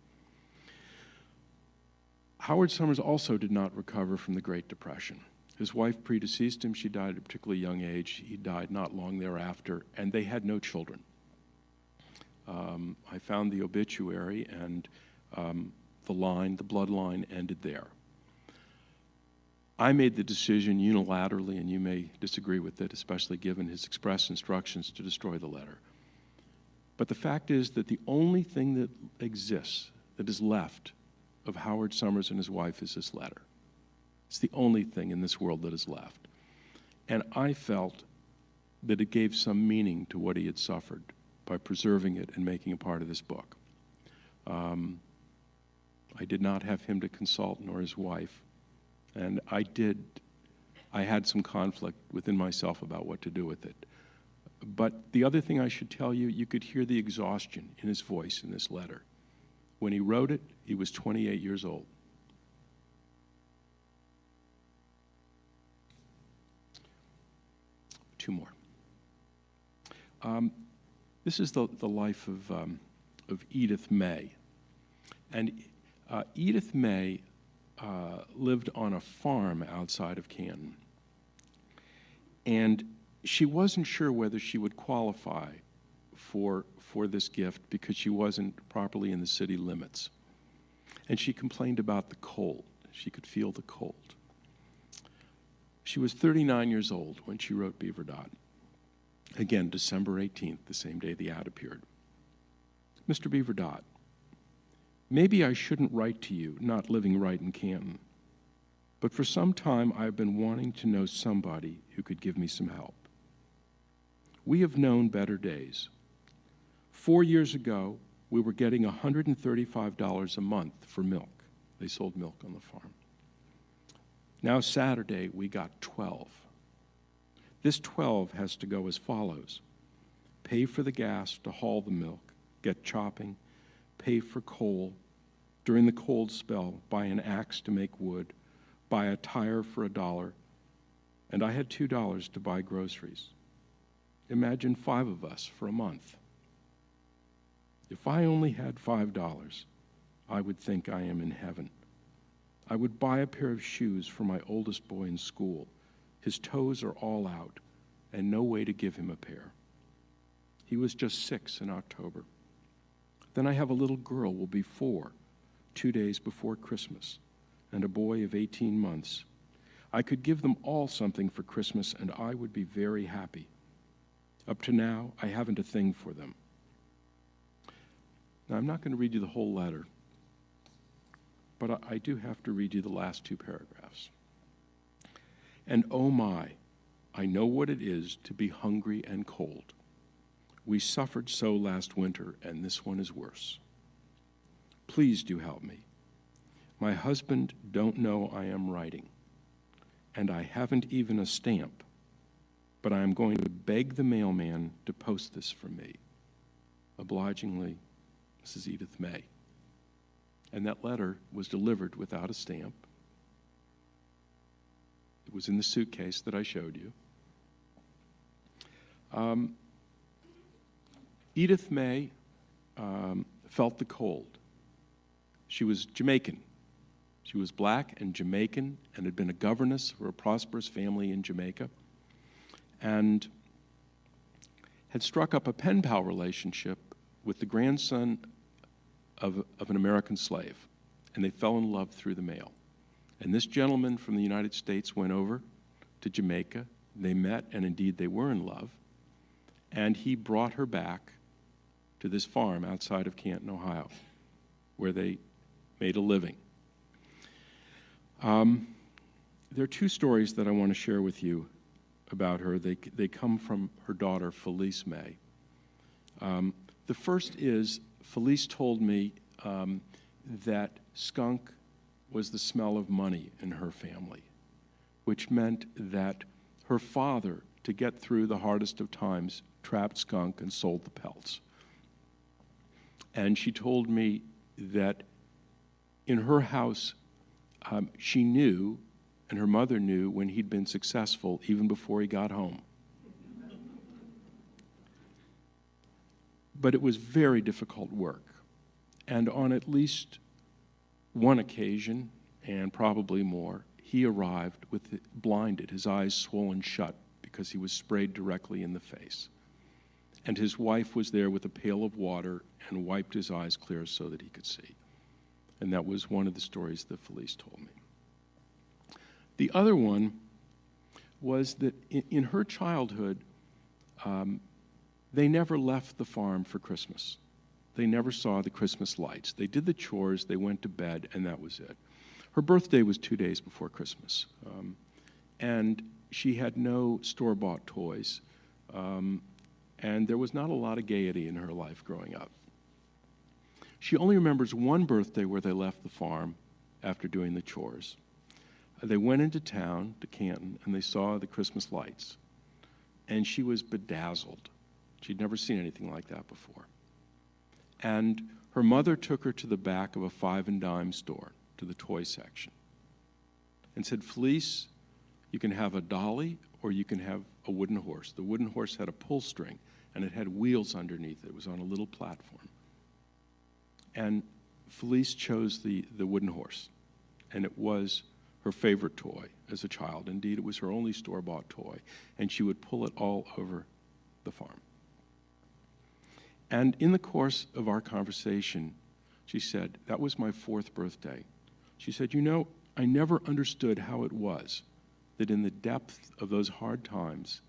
Howard Summers also did not recover from the Great Depression. His wife predeceased him. She died at a particularly young age. He died not long thereafter, and they had no children. I found the obituary, and the bloodline ended there. I made the decision unilaterally, and you may disagree with it, especially given his express instructions to destroy the letter. But the fact is that the only thing that exists, that is left of Howard Summers and his wife, is this letter. It's the only thing in this world that is left. And I felt that it gave some meaning to what he had suffered by preserving it and making it part of this book. I did not have him to consult, nor his wife. And I had some conflict within myself about what to do with it. But the other thing I should tell you, you could hear the exhaustion in his voice in this letter. When he wrote it, he was 28 years old. Two more. This is the life of Edith May. And Edith May lived on a farm outside of Canton. And she wasn't sure whether she would qualify for this gift because she wasn't properly in the city limits. And she complained about the cold. She could feel the cold. She was 39 years old when she wrote Beaver Dot. Again, December 18th, the same day the ad appeared. Mr. Beaver Dot, maybe I shouldn't write to you, not living right in Canton, but for some time I've been wanting to know somebody who could give me some help. We have known better days. 4 years ago, we were getting $135 a month for milk. They sold milk on the farm. Now Saturday, we got 12. This 12 has to go as follows. Pay for the gas to haul the milk, get chopping, pay for coal, during the cold spell, buy an axe to make wood, buy a tire for $1, and I had $2 to buy groceries. Imagine 5 of us for a month. If I only had $5, I would think I am in heaven. I would buy a pair of shoes for my oldest boy in school. His toes are all out, and no way to give him a pair. He was just 6 in October. Then I have a little girl, will be 4, 2 days before Christmas, and a boy of 18 months. I could give them all something for Christmas, and I would be very happy. Up to now, I haven't a thing for them. Now, I'm not going to read you the whole letter, but I do have to read you the last 2 paragraphs. And oh my, I know what it is to be hungry and cold. We suffered so last winter, and this one is worse. Please do help me. My husband don't know I am writing, and I haven't even a stamp, but I am going to beg the mailman to post this for me. Obligingly, Mrs. Edith May. And that letter was delivered without a stamp. It was in the suitcase that I showed you. Edith May felt the cold. She was Jamaican. She was black and Jamaican and had been a governess for a prosperous family in Jamaica and had struck up a pen pal relationship with the grandson of an American slave, and they fell in love through the mail. And this gentleman from the United States went over to Jamaica. They met, and indeed they were in love. And he brought her back to this farm outside of Canton, Ohio, where they made a living. There are 2 stories that I want to share with you about her. They come from her daughter, Felice May. The first is, Felice told me that skunk was the smell of money in her family, which meant that her father, to get through the hardest of times, trapped skunk and sold the pelts. And she told me that in her house, she knew, and her mother knew, when he'd been successful, even before he got home. But it was very difficult work. And on at least one occasion, and probably more, he arrived with blinded, his eyes swollen shut because he was sprayed directly in the face. And his wife was there with a pail of water and wiped his eyes clear so that he could see. And that was one of the stories that Felice told me. The other one was that in her childhood, they never left the farm for Christmas. They never saw the Christmas lights. They did the chores, they went to bed, and that was it. Her birthday was 2 days before Christmas, and she had no store-bought toys, and there was not a lot of gaiety in her life growing up. She only remembers one birthday where they left the farm after doing the chores. They went into town, to Canton, and they saw the Christmas lights, and she was bedazzled. She'd never seen anything like that before. And her mother took her to the back of a 5 and dime store, to the toy section, and said, Felice, you can have a dolly or you can have a wooden horse. The wooden horse had a pull string, and it had wheels underneath it. It was on a little platform. And Felice chose the wooden horse, and it was her favorite toy as a child. Indeed, it was her only store-bought toy, and she would pull it all over the farm. And in the course of our conversation, she said, that was my 4th birthday. She said, you know, I never understood how it was that in the depth of those hard times,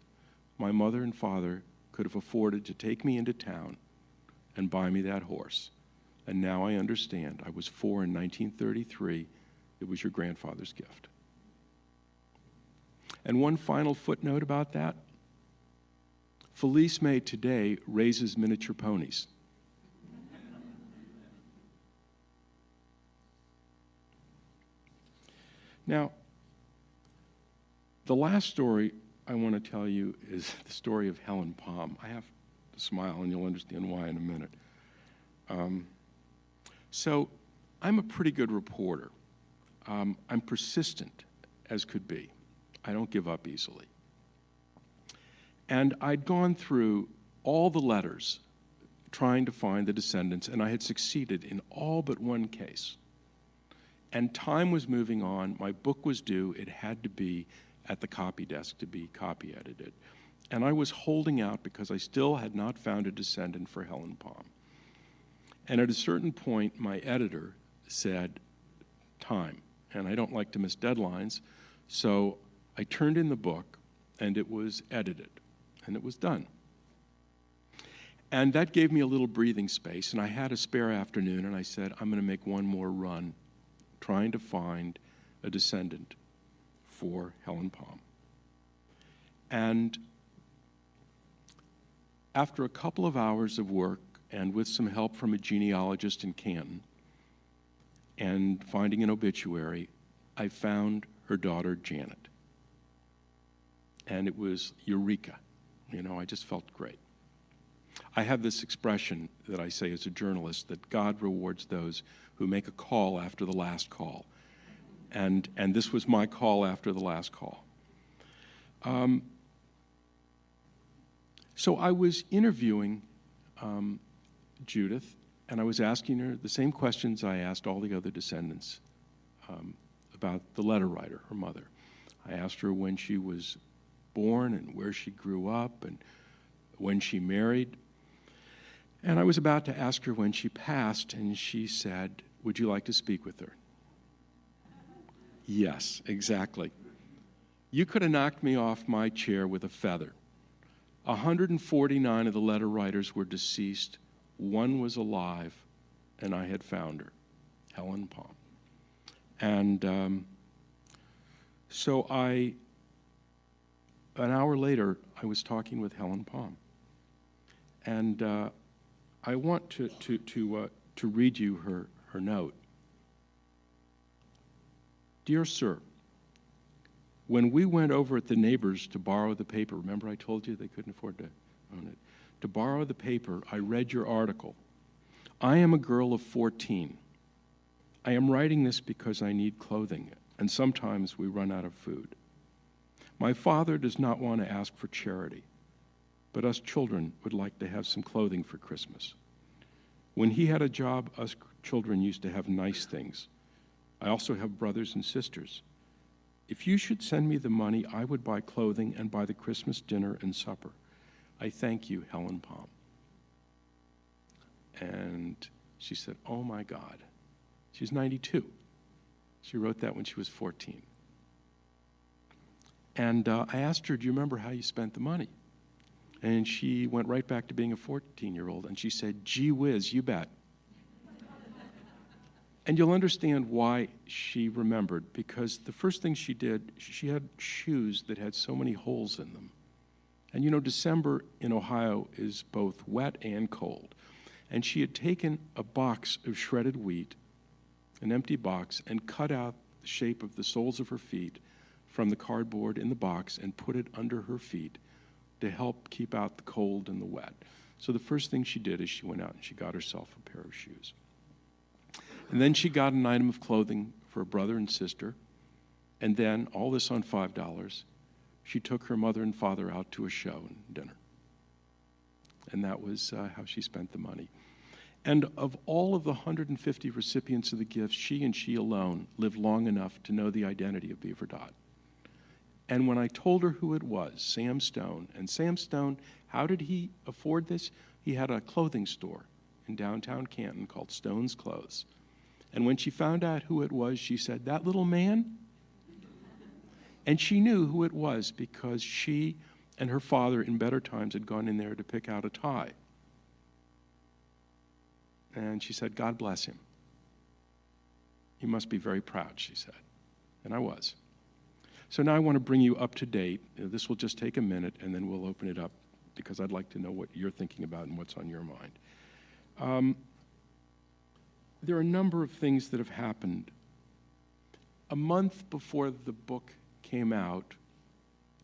my mother and father could have afforded to take me into town and buy me that horse. And now I understand. I was 4 in 1933. It was your grandfather's gift. And one final footnote about that. Felice May today raises miniature ponies. Now, the last story I want to tell you is the story of Helen Palm. I have to smile, and you'll understand why in a minute. So I'm a pretty good reporter. I'm persistent as could be. I don't give up easily. And I'd gone through all the letters trying to find the descendants, and I had succeeded in all but one case. And time was moving on. My book was due. It had to be at the copy desk to be copy edited. And I was holding out because I still had not found a descendant for Helen Palm. And at a certain point, my editor said, time. And I don't like to miss deadlines, so I turned in the book, and it was edited, and it was done. And that gave me a little breathing space, and I had a spare afternoon, and I said, I'm going to make one more run trying to find a descendant for Helen Palm. And after a couple of hours of work, and with some help from a genealogist in Canton, and finding an obituary, I found her daughter, Janet. And it was eureka. You know, I just felt great. I have this expression that I say as a journalist, that God rewards those who make a call after the last call. And this was my call after the last call. So I was interviewing Judith, and I was asking her the same questions I asked all the other descendants about the letter writer, her mother. I asked her when she was born and where she grew up and when she married. And I was about to ask her when she passed, and she said, would you like to speak with her? Yes, exactly. You could have knocked me off my chair with a feather. 149 of the letter writers were deceased. One was alive, and I had found her, Helen Palm. And so an hour later, I was talking with Helen Palm. And I want to read you her note. Dear Sir, when we went over at the neighbors to borrow the paper, remember I told you they couldn't afford to own it, to borrow the paper, I read your article. I am a girl of 14. I am writing this because I need clothing, and sometimes we run out of food. My father does not want to ask for charity, but us children would like to have some clothing for Christmas. When he had a job, us children used to have nice things. I also have brothers and sisters. If you should send me the money, I would buy clothing and buy the Christmas dinner and supper. I thank you, Helen Palm. And she said, oh my God, She's 92. She wrote that when she was 14. And I asked her, do you remember how you spent the money? And she went right back to being a 14-year-old, and she said, gee whiz, you bet. And you'll understand why she remembered, because the first thing she did, she had shoes that had so many holes in them. And you know, December in Ohio is both wet and cold. And she had taken a box of shredded wheat, an empty box, and cut out the shape of the soles of her feet from the cardboard in the box and put it under her feet to help keep out the cold and the wet. So the first thing she did is she went out and she got herself a pair of shoes. And then she got an item of clothing for a brother and sister. And then, all this on $5, she took her mother and father out to a show and dinner. And that was how she spent the money. And of all of the 150 recipients of the gifts, she and she alone lived long enough to know the identity of Beaver Dot. And when I told her who it was, Sam Stone, and Sam Stone, how did he afford this? He had a clothing store in downtown Canton called Stone's Clothes. And when she found out who it was, she said, that little man? And she knew who it was because she and her father in better times had gone in there to pick out a tie. And she said, God bless him. He must be very proud, she said. And I was. So now I want to bring you up to date. This will just take a minute, and then we'll open it up because I'd like to know what you're thinking about and what's on your mind. There are a number of things that have happened. A month before the book came out,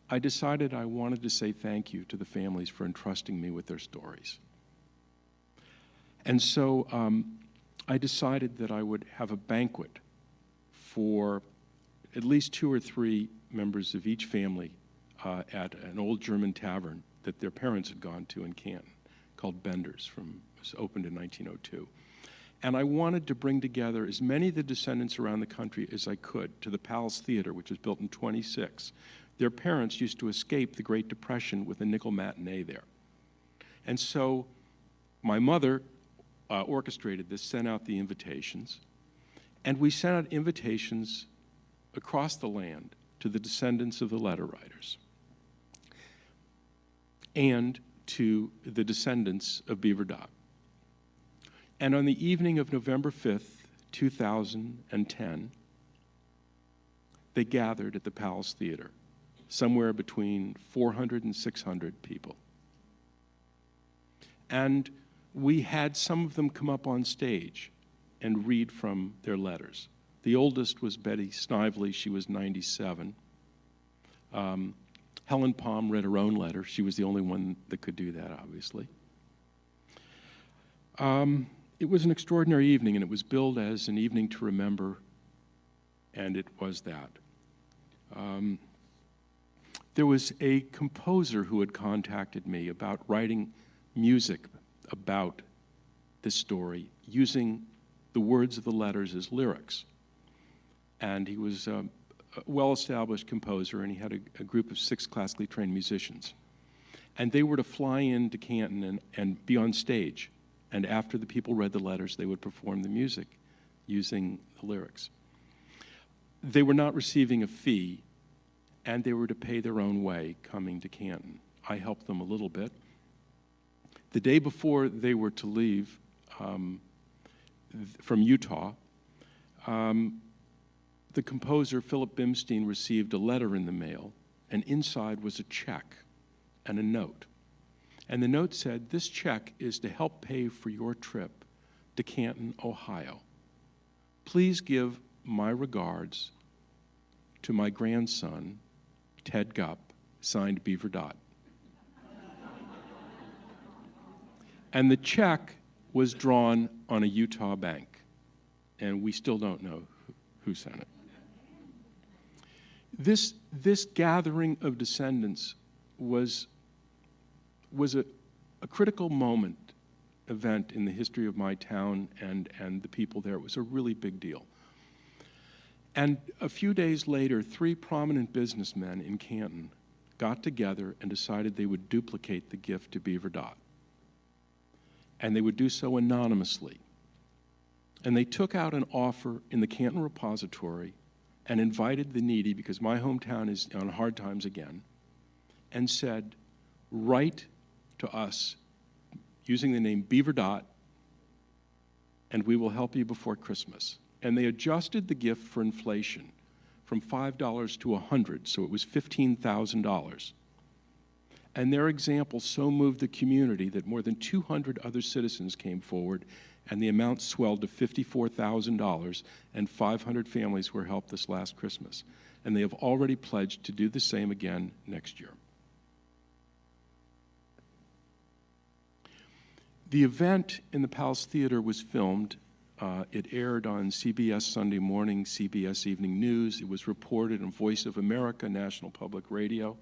I decided I wanted to say thank you to the families for entrusting me with their stories. And so I decided that I would have a banquet for at least 2 or 3 members of each family at an old German tavern that their parents had gone to in Canton called Bender's. It was opened in 1902. And I wanted to bring together as many of the descendants around the country as I could to the Palace Theater, which was built in 1926. Their parents used to escape the Great Depression with a nickel matinee there. And so my mother orchestrated this, sent out the invitations, and we sent out invitations across the land to the descendants of the letter writers and to the descendants of Beaver Dot. And on the evening of November 5th, 2010, they gathered at the Palace Theater, somewhere between 400 and 600 people. And we had some of them come up on stage and read from their letters. The oldest was Betty Snively. She was 97. Helen Palm read her own letter. She was the only one that could do that, obviously. It was an extraordinary evening, and it was billed as an evening to remember, and it was that. There was a composer who had contacted me about writing music about this story, using the words of the letters as lyrics. And he was a well-established composer, and he had a group of 6 classically trained musicians. And they were to fly into Canton and be on stage. And after the people read the letters, they would perform the music using the lyrics. They were not receiving a fee, and they were to pay their own way coming to Canton. I helped them a little bit. The day before they were to leave from Utah, the composer, Philip Bimstein, received a letter in the mail, and inside was a check and a note. And the note said, this check is to help pay for your trip to Canton, Ohio. Please give my regards to my grandson, Ted Gupp, signed Beaver Dot. And the check was drawn on a Utah bank, and we still don't know who sent it. This gathering of descendants was a critical event in the history of my town and the people there. It was a really big deal. And a few days later, 3 prominent businessmen in Canton got together and decided they would duplicate the gift to Beaver Dot. And they would do so anonymously. And they took out an offer in the Canton Repository and invited the needy, because my hometown is on hard times again, and said, write to us using the name Beaver Dot, and we will help you before Christmas. And they adjusted the gift for inflation from $5 to $100, so it was $15,000. And their example so moved the community that more than 200 other citizens came forward, and the amount swelled to $54,000, and 500 families were helped this last Christmas. And they have already pledged to do the same again next year. The event in the Palace Theater was filmed. It aired on CBS Sunday Morning, CBS Evening News. It was reported on Voice of America, National Public Radio.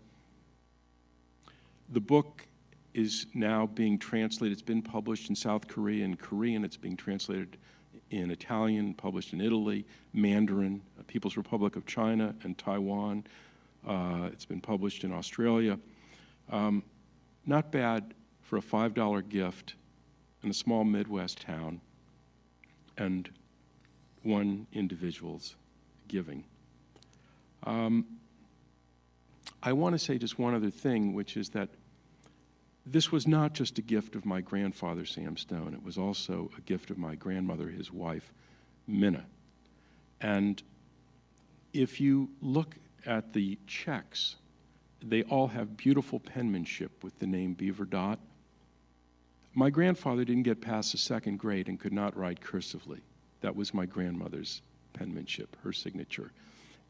The book is now being translated. It's been published in South Korea and Korean. It's being translated in Italian, published in Italy, Mandarin, People's Republic of China, and Taiwan. It's been published in Australia. Not bad for a $5 gift in a small Midwest town and one individual's giving. I want to say just one other thing, which is that this was not just a gift of my grandfather, Sam Stone. It was also a gift of my grandmother, his wife, Minna. And if you look at the checks, they all have beautiful penmanship with the name Beaver Dot. My grandfather didn't get past the second grade and could not write cursively. That was my grandmother's penmanship, her signature.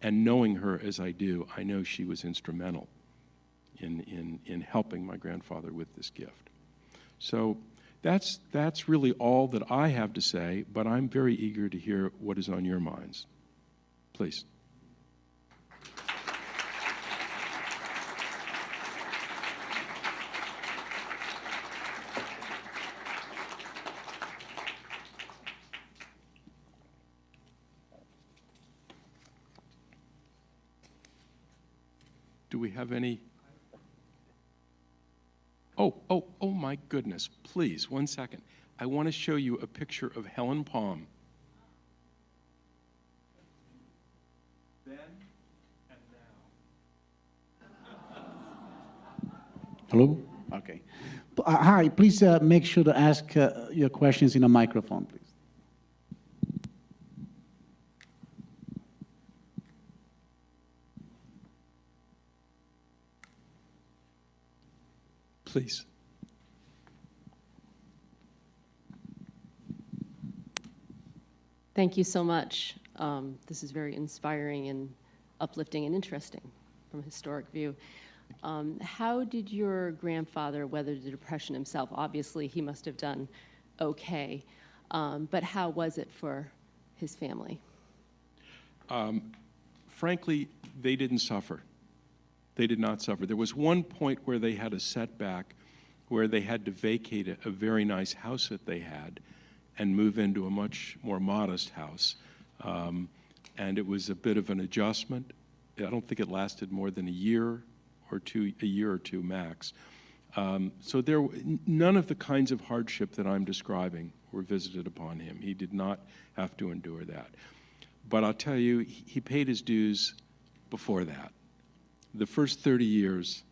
And knowing her as I do, I know she was instrumental in helping my grandfather with this gift. So that's really all that I have to say, but I'm very eager to hear what is on your minds. Please. Do we have any? Oh my goodness, please, 1 second. I want to show you a picture of Helen Palm. Then and now. Hello? Okay. Hi, please make sure to ask your questions in a microphone, please. Please. Thank you so much. This is very inspiring and uplifting and interesting from a historic view. How did your grandfather weather the Depression himself? Obviously, he must have done okay, but how was it for his family? Frankly, they didn't suffer. They did not suffer. There was one point where they had a setback where they had to vacate a very nice house that they had and move into a much more modest house. And it was a bit of an adjustment. I don't think it lasted more than a year or two max. So none of the kinds of hardship that I'm describing were visited upon him. He did not have to endure that. But I'll tell you, he paid his dues before that. The first 30 years,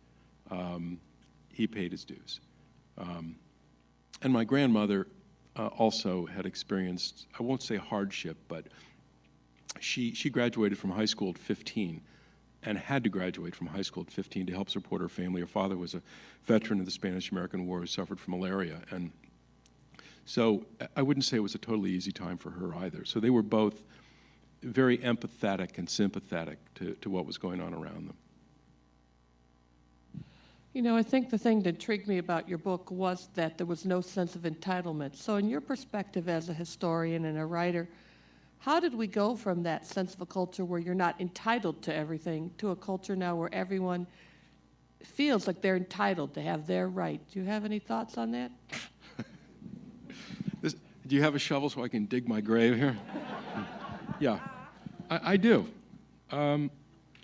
he paid his dues. And my grandmother also had experienced, I won't say hardship, but she graduated from high school at 15 and had to graduate from high school at 15 to help support her family. Her father was a veteran of the Spanish-American War who suffered from malaria. And so I wouldn't say it was a totally easy time for her either. So they were both very empathetic and sympathetic to what was going on around them. You know, I think the thing that intrigued me about your book was that there was no sense of entitlement. So in your perspective as a historian and a writer, how did we go from that sense of a culture where you're not entitled to everything to a culture now where everyone feels like they're entitled to have their right? Do you have any thoughts on that? Do you have a shovel so I can dig my grave here? Yeah, I do.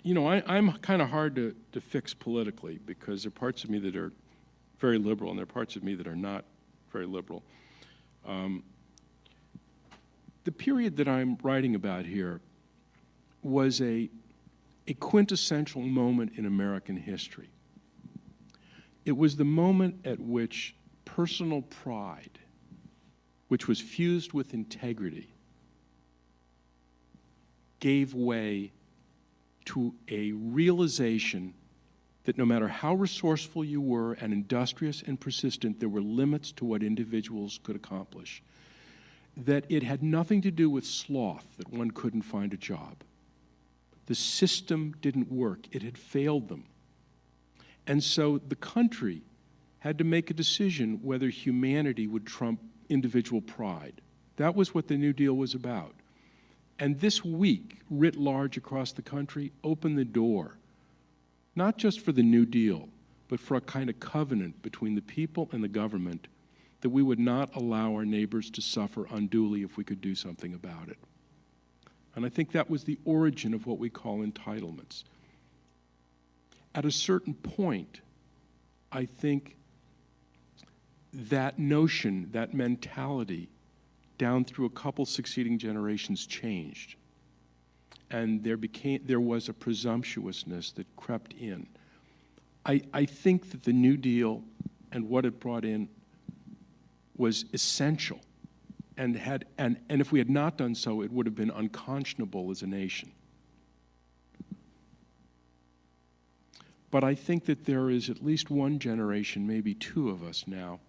You know, I'm kind of hard to fix politically because there are parts of me that are very liberal and there are parts of me that are not very liberal. the period that I'm writing about here was a quintessential moment in American history. It was the moment at which personal pride, which was fused with integrity, gave way to a realization that no matter how resourceful you were and industrious and persistent, there were limits to what individuals could accomplish. That it had nothing to do with sloth, that one couldn't find a job. The system didn't work. It had failed them. And so the country had to make a decision whether humanity would trump individual pride. That was what the New Deal was about. And this week, writ large across the country, opened the door, not just for the New Deal, but for a kind of covenant between the people and the government that we would not allow our neighbors to suffer unduly if we could do something about it. And I think that was the origin of what we call entitlements. At a certain point, I think that notion, that mentality, down through a couple succeeding generations changed. And there was a presumptuousness that crept in. I think that the New Deal and what it brought in was essential. And if we had not done so, it would have been unconscionable as a nation. But I think that there is at least one generation, maybe two of us now,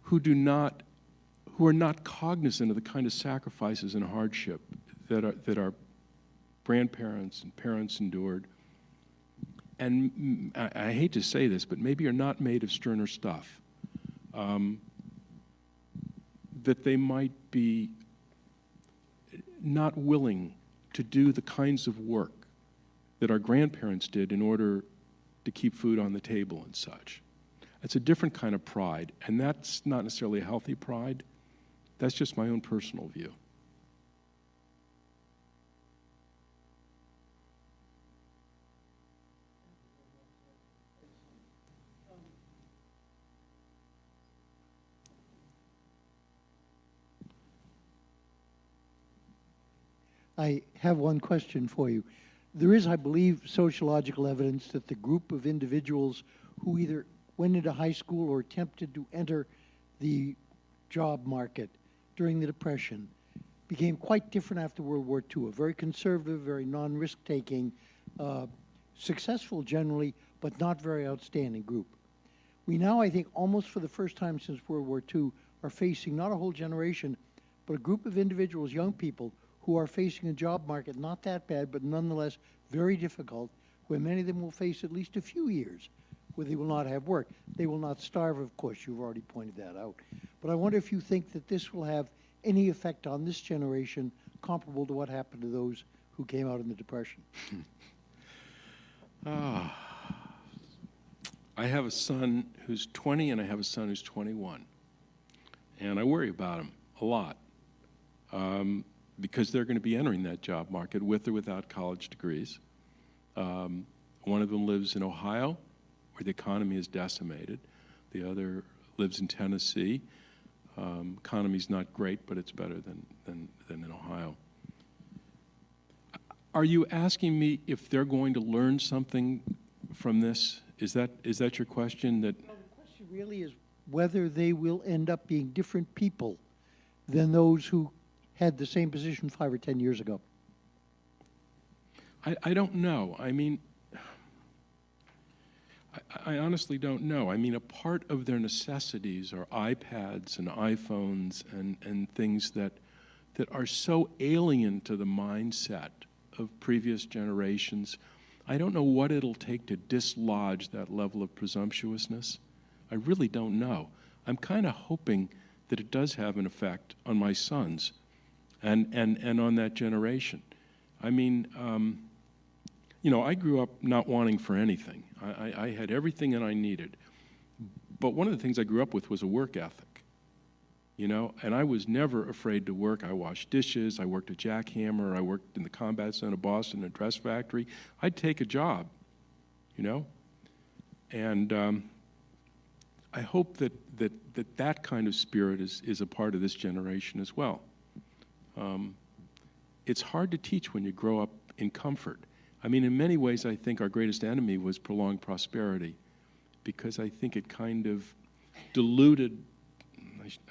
who are not cognizant of the kind of sacrifices and hardship that our grandparents and parents endured. And I hate to say this, but maybe are not made of sterner stuff. That they might be not willing to do the kinds of work that our grandparents did in order to keep food on the table and such. It's a different kind of pride, and that's not necessarily a healthy pride. That's just my own personal view. I have one question for you. There is, I believe, sociological evidence that the group of individuals who either went into high school or attempted to enter the job market during the Depression became quite different after World War II. A very conservative, very non-risk-taking, successful generally, but not very outstanding group. We now, I think, almost for the first time since World War II, are facing not a whole generation, but a group of individuals, young people, who are facing a job market not that bad, but nonetheless very difficult, where many of them will face at least a few years where they will not have work. They will not starve, of course, you've already pointed that out. But I wonder if you think that this will have any effect on this generation comparable to what happened to those who came out in the Depression. I have a son who's 20 and I have a son who's 21. And I worry about them a lot because they're going to be entering that job market with or without college degrees. One of them lives in Ohio, where the economy is decimated. The other lives in Tennessee. Economy's not great, but it's better than in Ohio. Are you asking me if they're going to learn something from this? Is that your question? That Well, the question really is whether they will end up being different people than those who had the same position 5 or 10 years ago. I don't know. I mean, I honestly don't know. I mean, a part of their necessities are iPads and iPhones and things that are so alien to the mindset of previous generations. I don't know what it'll take to dislodge that level of presumptuousness. I really don't know. I'm kind of hoping that it does have an effect on my sons and on that generation. I mean, you know, I grew up not wanting for anything. I had everything that I needed. But one of the things I grew up with was a work ethic, you know, and I was never afraid to work. I washed dishes, I worked at Jackhammer, I worked in the Combat Zone of Boston, a dress factory. I'd take a job, you know, and I hope that kind of spirit is a part of this generation as well. It's hard to teach when you grow up in comfort. I mean, in many ways, I think our greatest enemy was prolonged prosperity, because I think it kind of diluted,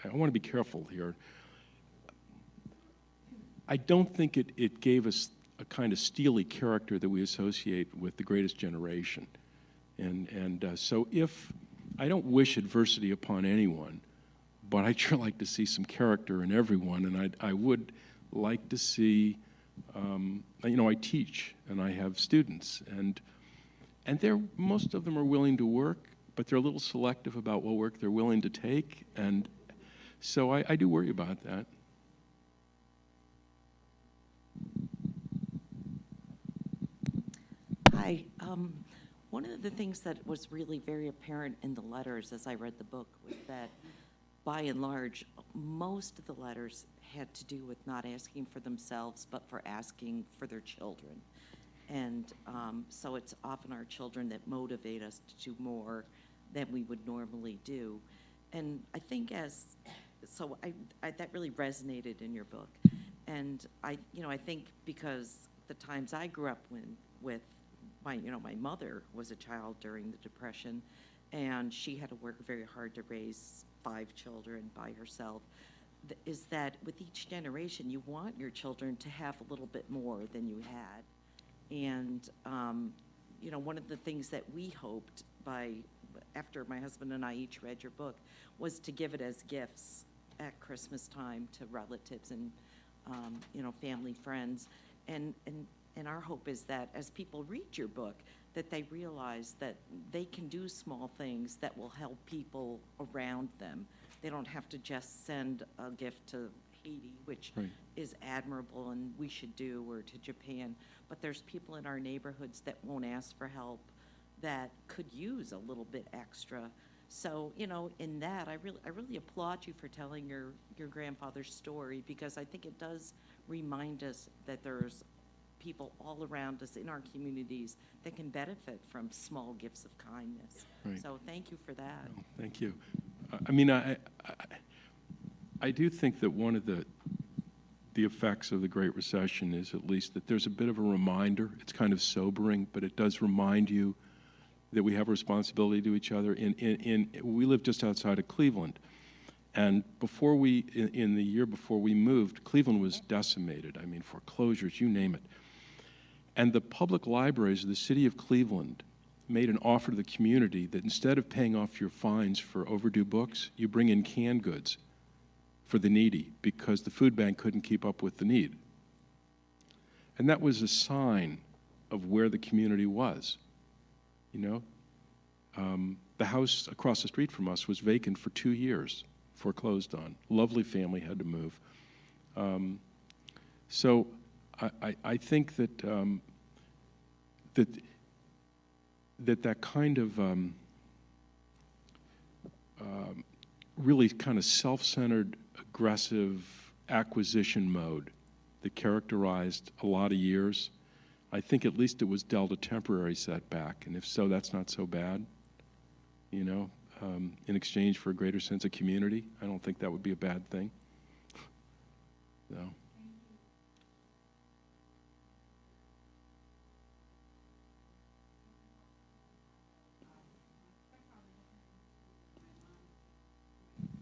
I want to be careful here. I don't think it gave us a kind of steely character that we associate with the greatest generation. So if, I don't wish adversity upon anyone, but I'd sure like to see some character in everyone, and I would like to see, I teach and I have students, and most of them are willing to work, but they're a little selective about what work they're willing to take, and so I do worry about that. Hi. One of the things that was really very apparent in the letters as I read the book was that, by and large, most of the letters had to do with not asking for themselves, but for asking for their children. And so it's often our children that motivate us to do more than we would normally do. And I think that really resonated in your book. And I think because the times I grew up with my mother was a child during the Depression, and she had to work very hard to raise 5 children by herself, is that with each generation, you want your children to have a little bit more than you had. And, one of the things that we hoped after my husband and I each read your book, was to give it as gifts at Christmas time to relatives and, family, friends. And our hope is that as people read your book, that they realize that they can do small things that will help people around them. They don't have to just send a gift to Haiti, which Right. is admirable and we should do, or to Japan. But there's people in our neighborhoods that won't ask for help, that could use a little bit extra. So, in that, I really applaud you for telling your grandfather's story, because I think it does remind us that there's people all around us in our communities that can benefit from small gifts of kindness. Right. So thank you for that. Well, thank you. I mean, I do think that one of the effects of the Great Recession is at least that there's a bit of a reminder. It's kind of sobering, but it does remind you that we have a responsibility to each other. We live just outside of Cleveland, and in the year before we moved, Cleveland was decimated. I mean, foreclosures, you name it. And the public libraries of the city of Cleveland made an offer to the community that instead of paying off your fines for overdue books, you bring in canned goods for the needy, because the food bank couldn't keep up with the need. And that was a sign of where the community was. The house across the street from us was vacant for 2 years, foreclosed on. Lovely family had to move. So I think that that kind of really kind of self-centered, aggressive acquisition mode that characterized a lot of years, I think at least it was dealt a temporary setback, and if so, that's not so bad. In exchange for a greater sense of community, I don't think that would be a bad thing. So.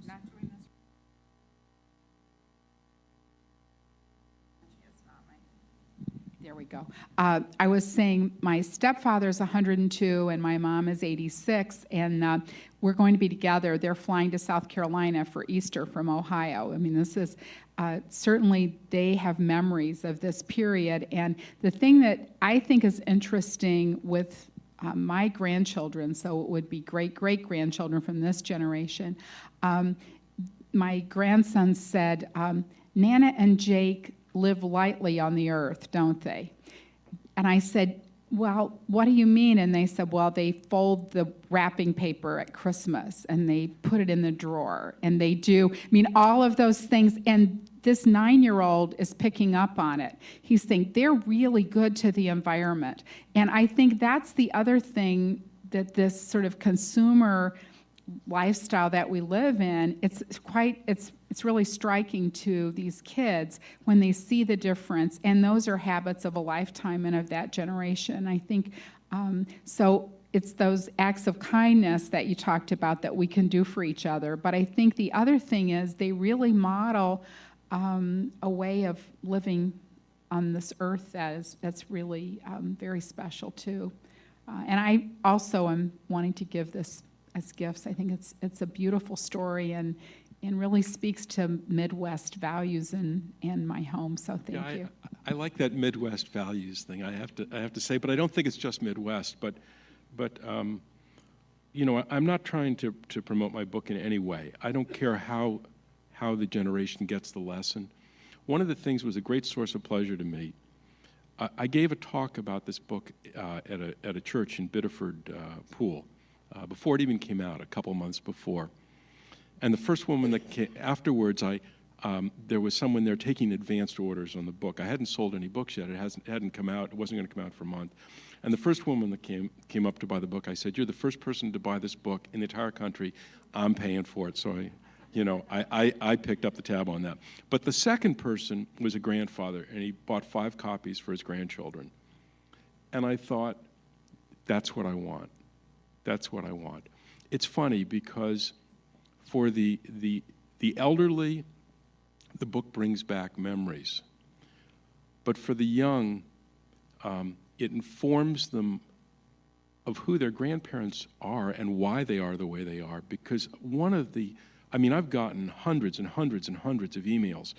Not doing this. There we go. I was saying my stepfather's 102 and my mom is 86, and we're going to be together. They're flying to South Carolina for Easter from Ohio. I mean, this is certainly, they have memories of this period. And the thing that I think is interesting with my grandchildren, so it would be great-great-grandchildren from this generation, my grandson said, Nana and Jake live lightly on the earth, don't they? And I said, well, what do you mean? And they said, well, they fold the wrapping paper at Christmas and they put it in the drawer and they do, all of those things. And this 9-year-old is picking up on it. He's saying they're really good to the environment. And I think that's the other thing that this sort of consumer lifestyle that we live in, it's really striking to these kids when they see the difference, and those are habits of a lifetime and of that generation. I think so. It's those acts of kindness that you talked about that we can do for each other. But I think the other thing is they really model a way of living on this earth that's really very special too. And I also am wanting to give this as gifts. I think it's a beautiful story and really speaks to Midwest values in my home. So thank you. I like that Midwest values thing. I have to say, but I don't think it's just Midwest. But you know, I'm not trying to promote my book in any way. I don't care how the generation gets the lesson. One of the things was a great source of pleasure to me. I gave a talk about this book at a church in Biddeford Pool before it even came out, a couple months before. And the first woman that came afterwards, there was someone there taking advanced orders on the book. I hadn't sold any books yet. It hadn't come out. It wasn't going to come out for a month. And the first woman that came up to buy the book, I said, "You're the first person to buy this book in the entire country. I'm paying for it." So I picked up the tab on that. But the second person was a grandfather, and he bought 5 copies for his grandchildren. And I thought, that's what I want. That's what I want. It's funny because for the elderly, the book brings back memories. But for the young, it informs them of who their grandparents are and why they are the way they are. Because I've gotten hundreds and hundreds and hundreds of emails.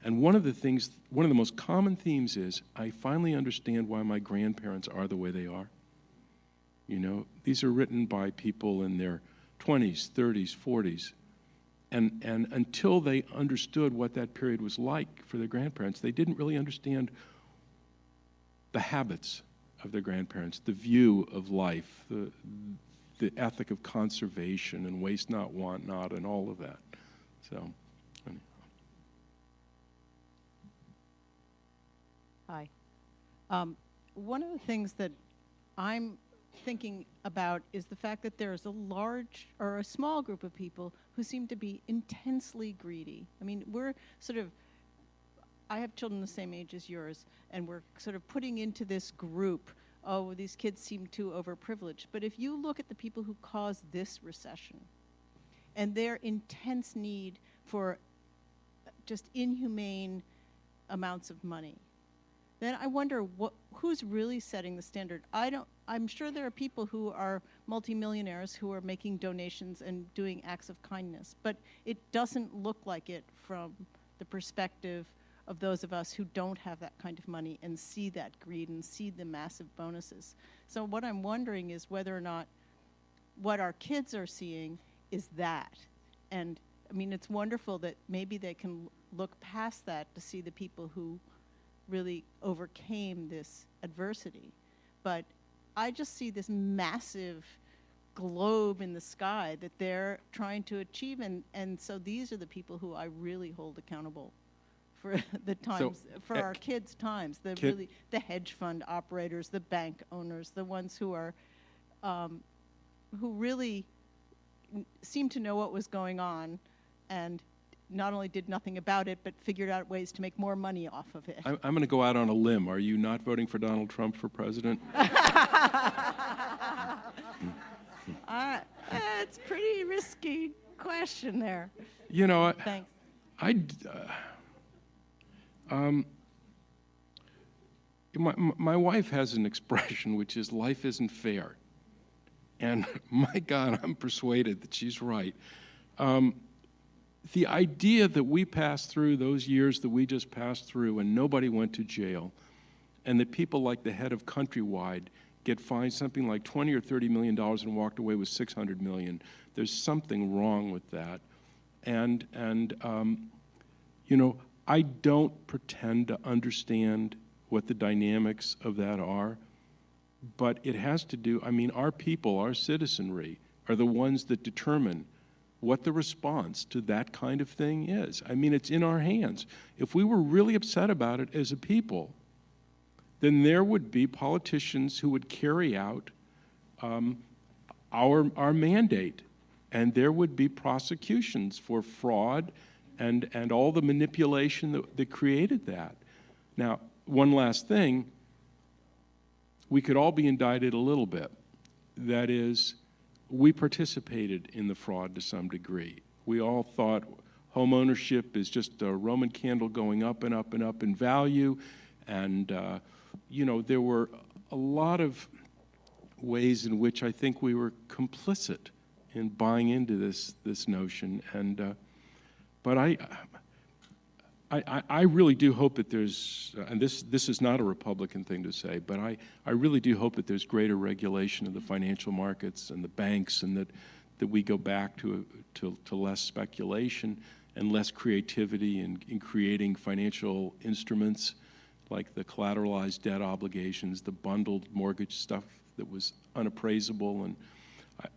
And one of the most common themes is, I finally understand why my grandparents are the way they are. You know, these are written by people in their 20s, 30s, 40s. And until they understood what that period was like for their grandparents, they didn't really understand the habits of their grandparents, the view of life, the ethic of conservation and waste not, want not, and all of that. So, anyhow. Hi. One of the things that I'm thinking about is the fact that there's a small group of people who seem to be intensely greedy. I mean, I have children the same age as yours, and we're sort of putting into this group, oh, these kids seem too overprivileged. But if you look at the people who caused this recession and their intense need for just inhumane amounts of money, then I wonder who's really setting the standard. I'm sure there are people who are multimillionaires who are making donations and doing acts of kindness, but it doesn't look like it from the perspective of those of us who don't have that kind of money and see that greed and see the massive bonuses. So what I'm wondering is whether or not what our kids are seeing is that. And I mean, it's wonderful that maybe they can look past that to see the people who really overcame this adversity. But I just see this massive globe in the sky that they're trying to achieve, and so these are the people who I really hold accountable for the times, for our kids' times, the hedge fund operators, the bank owners, the ones who are, who really seemed to know what was going on and not only did nothing about it, but figured out ways to make more money off of it. I'm going to go out on a limb. Are you not voting for Donald Trump for president? It's a pretty risky question there. You know, Thanks. My wife has an expression which is, life isn't fair. And my God, I'm persuaded that she's right. The idea that we passed through those years that we just passed through and nobody went to jail, and that people like the head of Countrywide get fined something like $20 or $30 million and walked away with $600 million, there's something wrong with that. And you know, I don't pretend to understand what the dynamics of that are, but it has to do, I mean, our people, our citizenry, are the ones that determine what the response to that kind of thing is. I mean, it's in our hands. If we were really upset about it as a people, then there would be politicians who would carry out our mandate. and there would be prosecutions for fraud and all the manipulation that created that. Now, one last thing, we could all be indicted a little bit. That is, we participated in the fraud to some degree. We all thought home ownership is just a Roman candle going up and up and up in value, and you know, there were a lot of ways in which I think we were complicit in buying into this notion. And but I really do hope that there's, and this is not a Republican thing to say, but I really do hope that there's greater regulation of the financial markets and the banks, and that we go back to less speculation and less creativity in creating financial instruments like the collateralized debt obligations, the bundled mortgage stuff that was unappraisable. And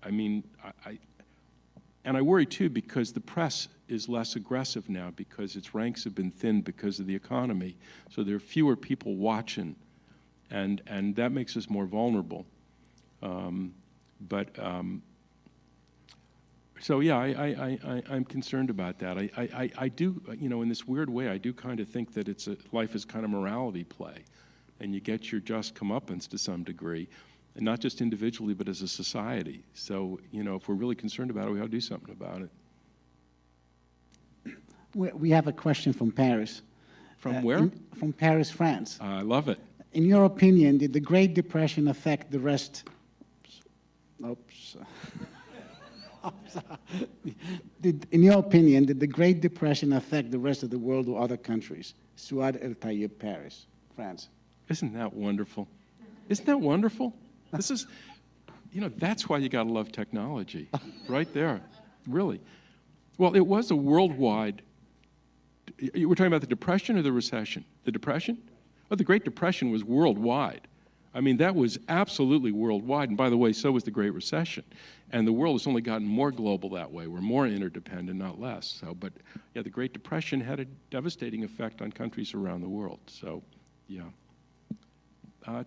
I mean, I worry too, because the press is less aggressive now because its ranks have been thinned because of the economy. So there are fewer people watching, and that makes us more vulnerable. So yeah, I'm concerned about that. I do, you know, in this weird way, I do kind of think that life is kind of morality play, and you get your just comeuppance to some degree, and not just individually, but as a society. So, you know, if we're really concerned about it, we ought to do something about it. We have a question from Paris. From where? From Paris, France. I love it. In your opinion, did the Great Depression affect the rest? Oops. In your opinion, did the Great Depression affect the rest of the world or other countries? Suad El Tayyib, Paris, France. Isn't that wonderful? Isn't that wonderful? This is, you know, that's why you got to love technology, right there, really. Well, it was a worldwide, you were talking about the Depression or the recession? The Depression? Oh, the Great Depression was worldwide. I mean, that was absolutely worldwide. And by the way, so was the Great Recession. And the world has only gotten more global that way. We're more interdependent, not less. So, but yeah, the Great Depression had a devastating effect on countries around the world. So, yeah.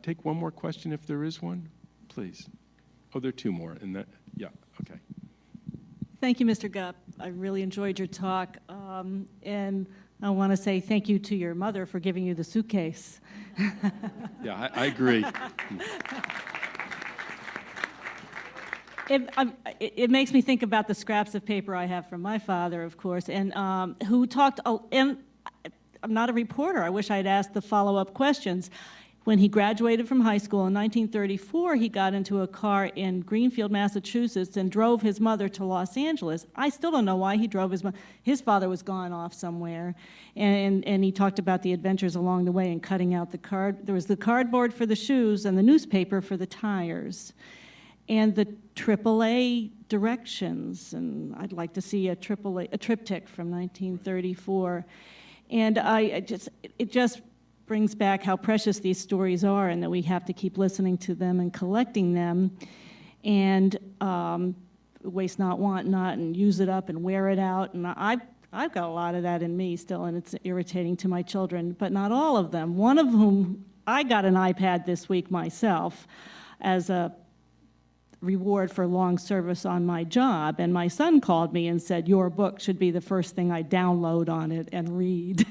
Take one more question if there is one, please. Oh, there are two more. And that, yeah, okay. Thank you, Mr. Gupp. I really enjoyed your talk. And I want to say thank you to your mother for giving you the suitcase. Yeah, I agree. It makes me think about the scraps of paper I have from my father, of course, and who talked, and I'm not a reporter. I wish I'd asked the follow-up questions. When he graduated from high school in 1934, he got into a car in Greenfield, Massachusetts, and drove his mother to Los Angeles. I still don't know why he drove his mother. His father was gone off somewhere, and he talked about the adventures along the way and cutting out the card. There was the cardboard for the shoes and the newspaper for the tires, and the AAA directions. And I'd like to see a triptych from 1934, and it just brings back how precious these stories are, and that we have to keep listening to them and collecting them, and waste not, want not, and use it up and wear it out. And I've got a lot of that in me still, and it's irritating to my children, but not all of them. One of whom, I got an iPad this week myself as a reward for long service on my job, and my son called me and said, your book should be the first thing I download on it and read.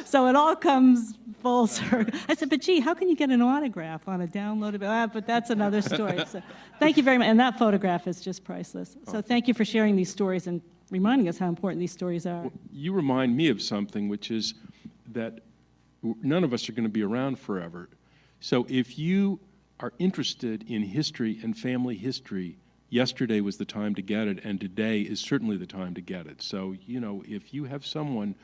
So it all comes full circle. I said, but gee, how can you get an autograph on a downloaded, but that's another story. So thank you very much, and that photograph is just priceless. So thank you for sharing these stories and reminding us how important these stories are. Well, you remind me of something, which is that none of us are going to be around forever. So if you are interested in history and family history, yesterday was the time to get it, and today is certainly the time to get it. So, you know, if you have someone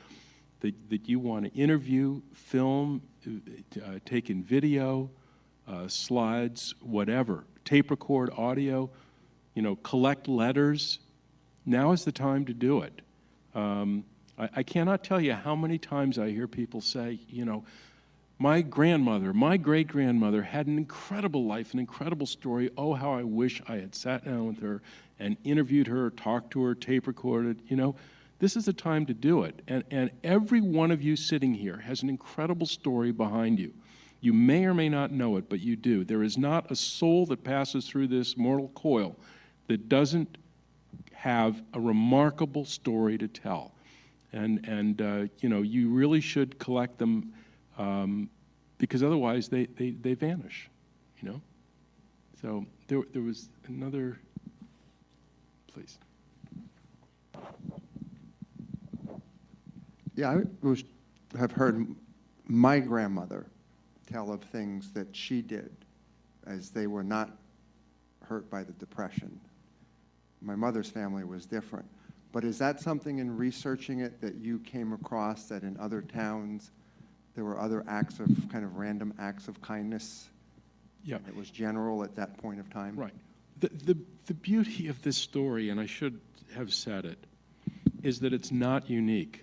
that you want to interview, film, take in video, slides, whatever, tape record, audio, you know, collect letters, now is the time to do it. I cannot tell you how many times I hear people say, you know, my grandmother, my great-grandmother had an incredible life, an incredible story. Oh, how I wish I had sat down with her and interviewed her, talked to her, tape recorded. You know, this is the time to do it. And every one of you sitting here has an incredible story behind you. You may or may not know it, but you do. There is not a soul that passes through this mortal coil that doesn't have a remarkable story to tell. And you know, you really should collect them because otherwise they vanish, you know? So there was another, please. Yeah, have heard my grandmother tell of things that she did as they were not hurt by the Depression. My mother's family was different. But is that something in researching it that you came across, that in other towns there were other acts of, kind of random acts of kindness? Yeah. It was general at that point of time? Right. The beauty of this story, and I should have said it, is that it's not unique.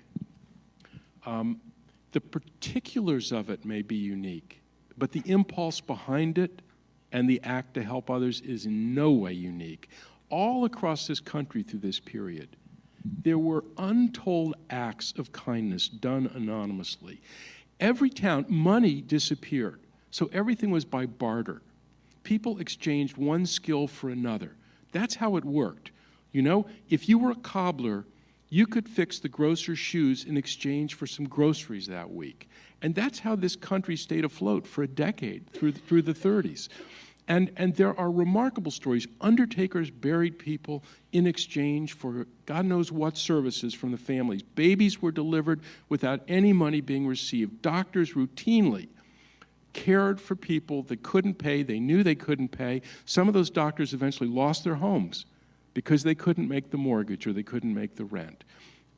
The particulars of it may be unique, but the impulse behind it and the act to help others is in no way unique. All across this country through this period, there were untold acts of kindness done anonymously. Every town, money disappeared, so everything was by barter. People exchanged one skill for another. That's how it worked. You know, if you were a cobbler, you could fix the grocer's shoes in exchange for some groceries that week. And that's how this country stayed afloat for a decade, through the 30s. And there are remarkable stories. Undertakers buried people in exchange for God knows what services from the families. Babies were delivered without any money being received. Doctors routinely cared for people that couldn't pay. They knew they couldn't pay. Some of those doctors eventually lost their homes because they couldn't make the mortgage or they couldn't make the rent.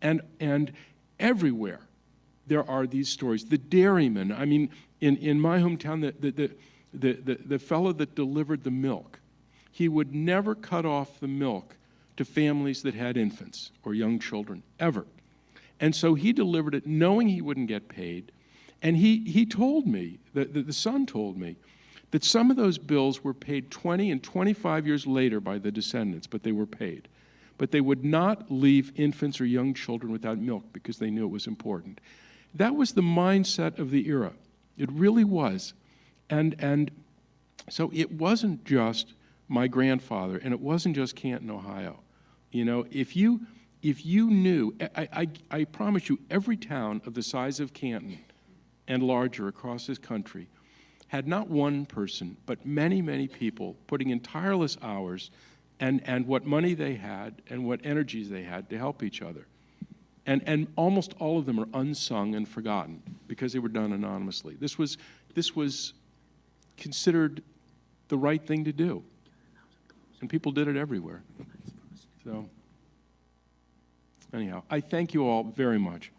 And everywhere there are these stories. The dairyman, I mean, in my hometown, the fellow that delivered the milk, he would never cut off the milk to families that had infants or young children, ever. And so he delivered it knowing he wouldn't get paid. And he told me, the son told me, that some of those bills were paid 20 and 25 years later by the descendants, but they were paid. But they would not leave infants or young children without milk because they knew it was important. That was the mindset of the era. It really was. And so it wasn't just my grandfather, and it wasn't just Canton, Ohio. You know, if you knew, I promise you, every town of the size of Canton and larger across this country had not one person, but many, many people putting in tireless hours and what money they had and what energies they had to help each other. And almost all of them are unsung and forgotten because they were done anonymously. This was considered the right thing to do. And people did it everywhere. So anyhow, I thank you all very much.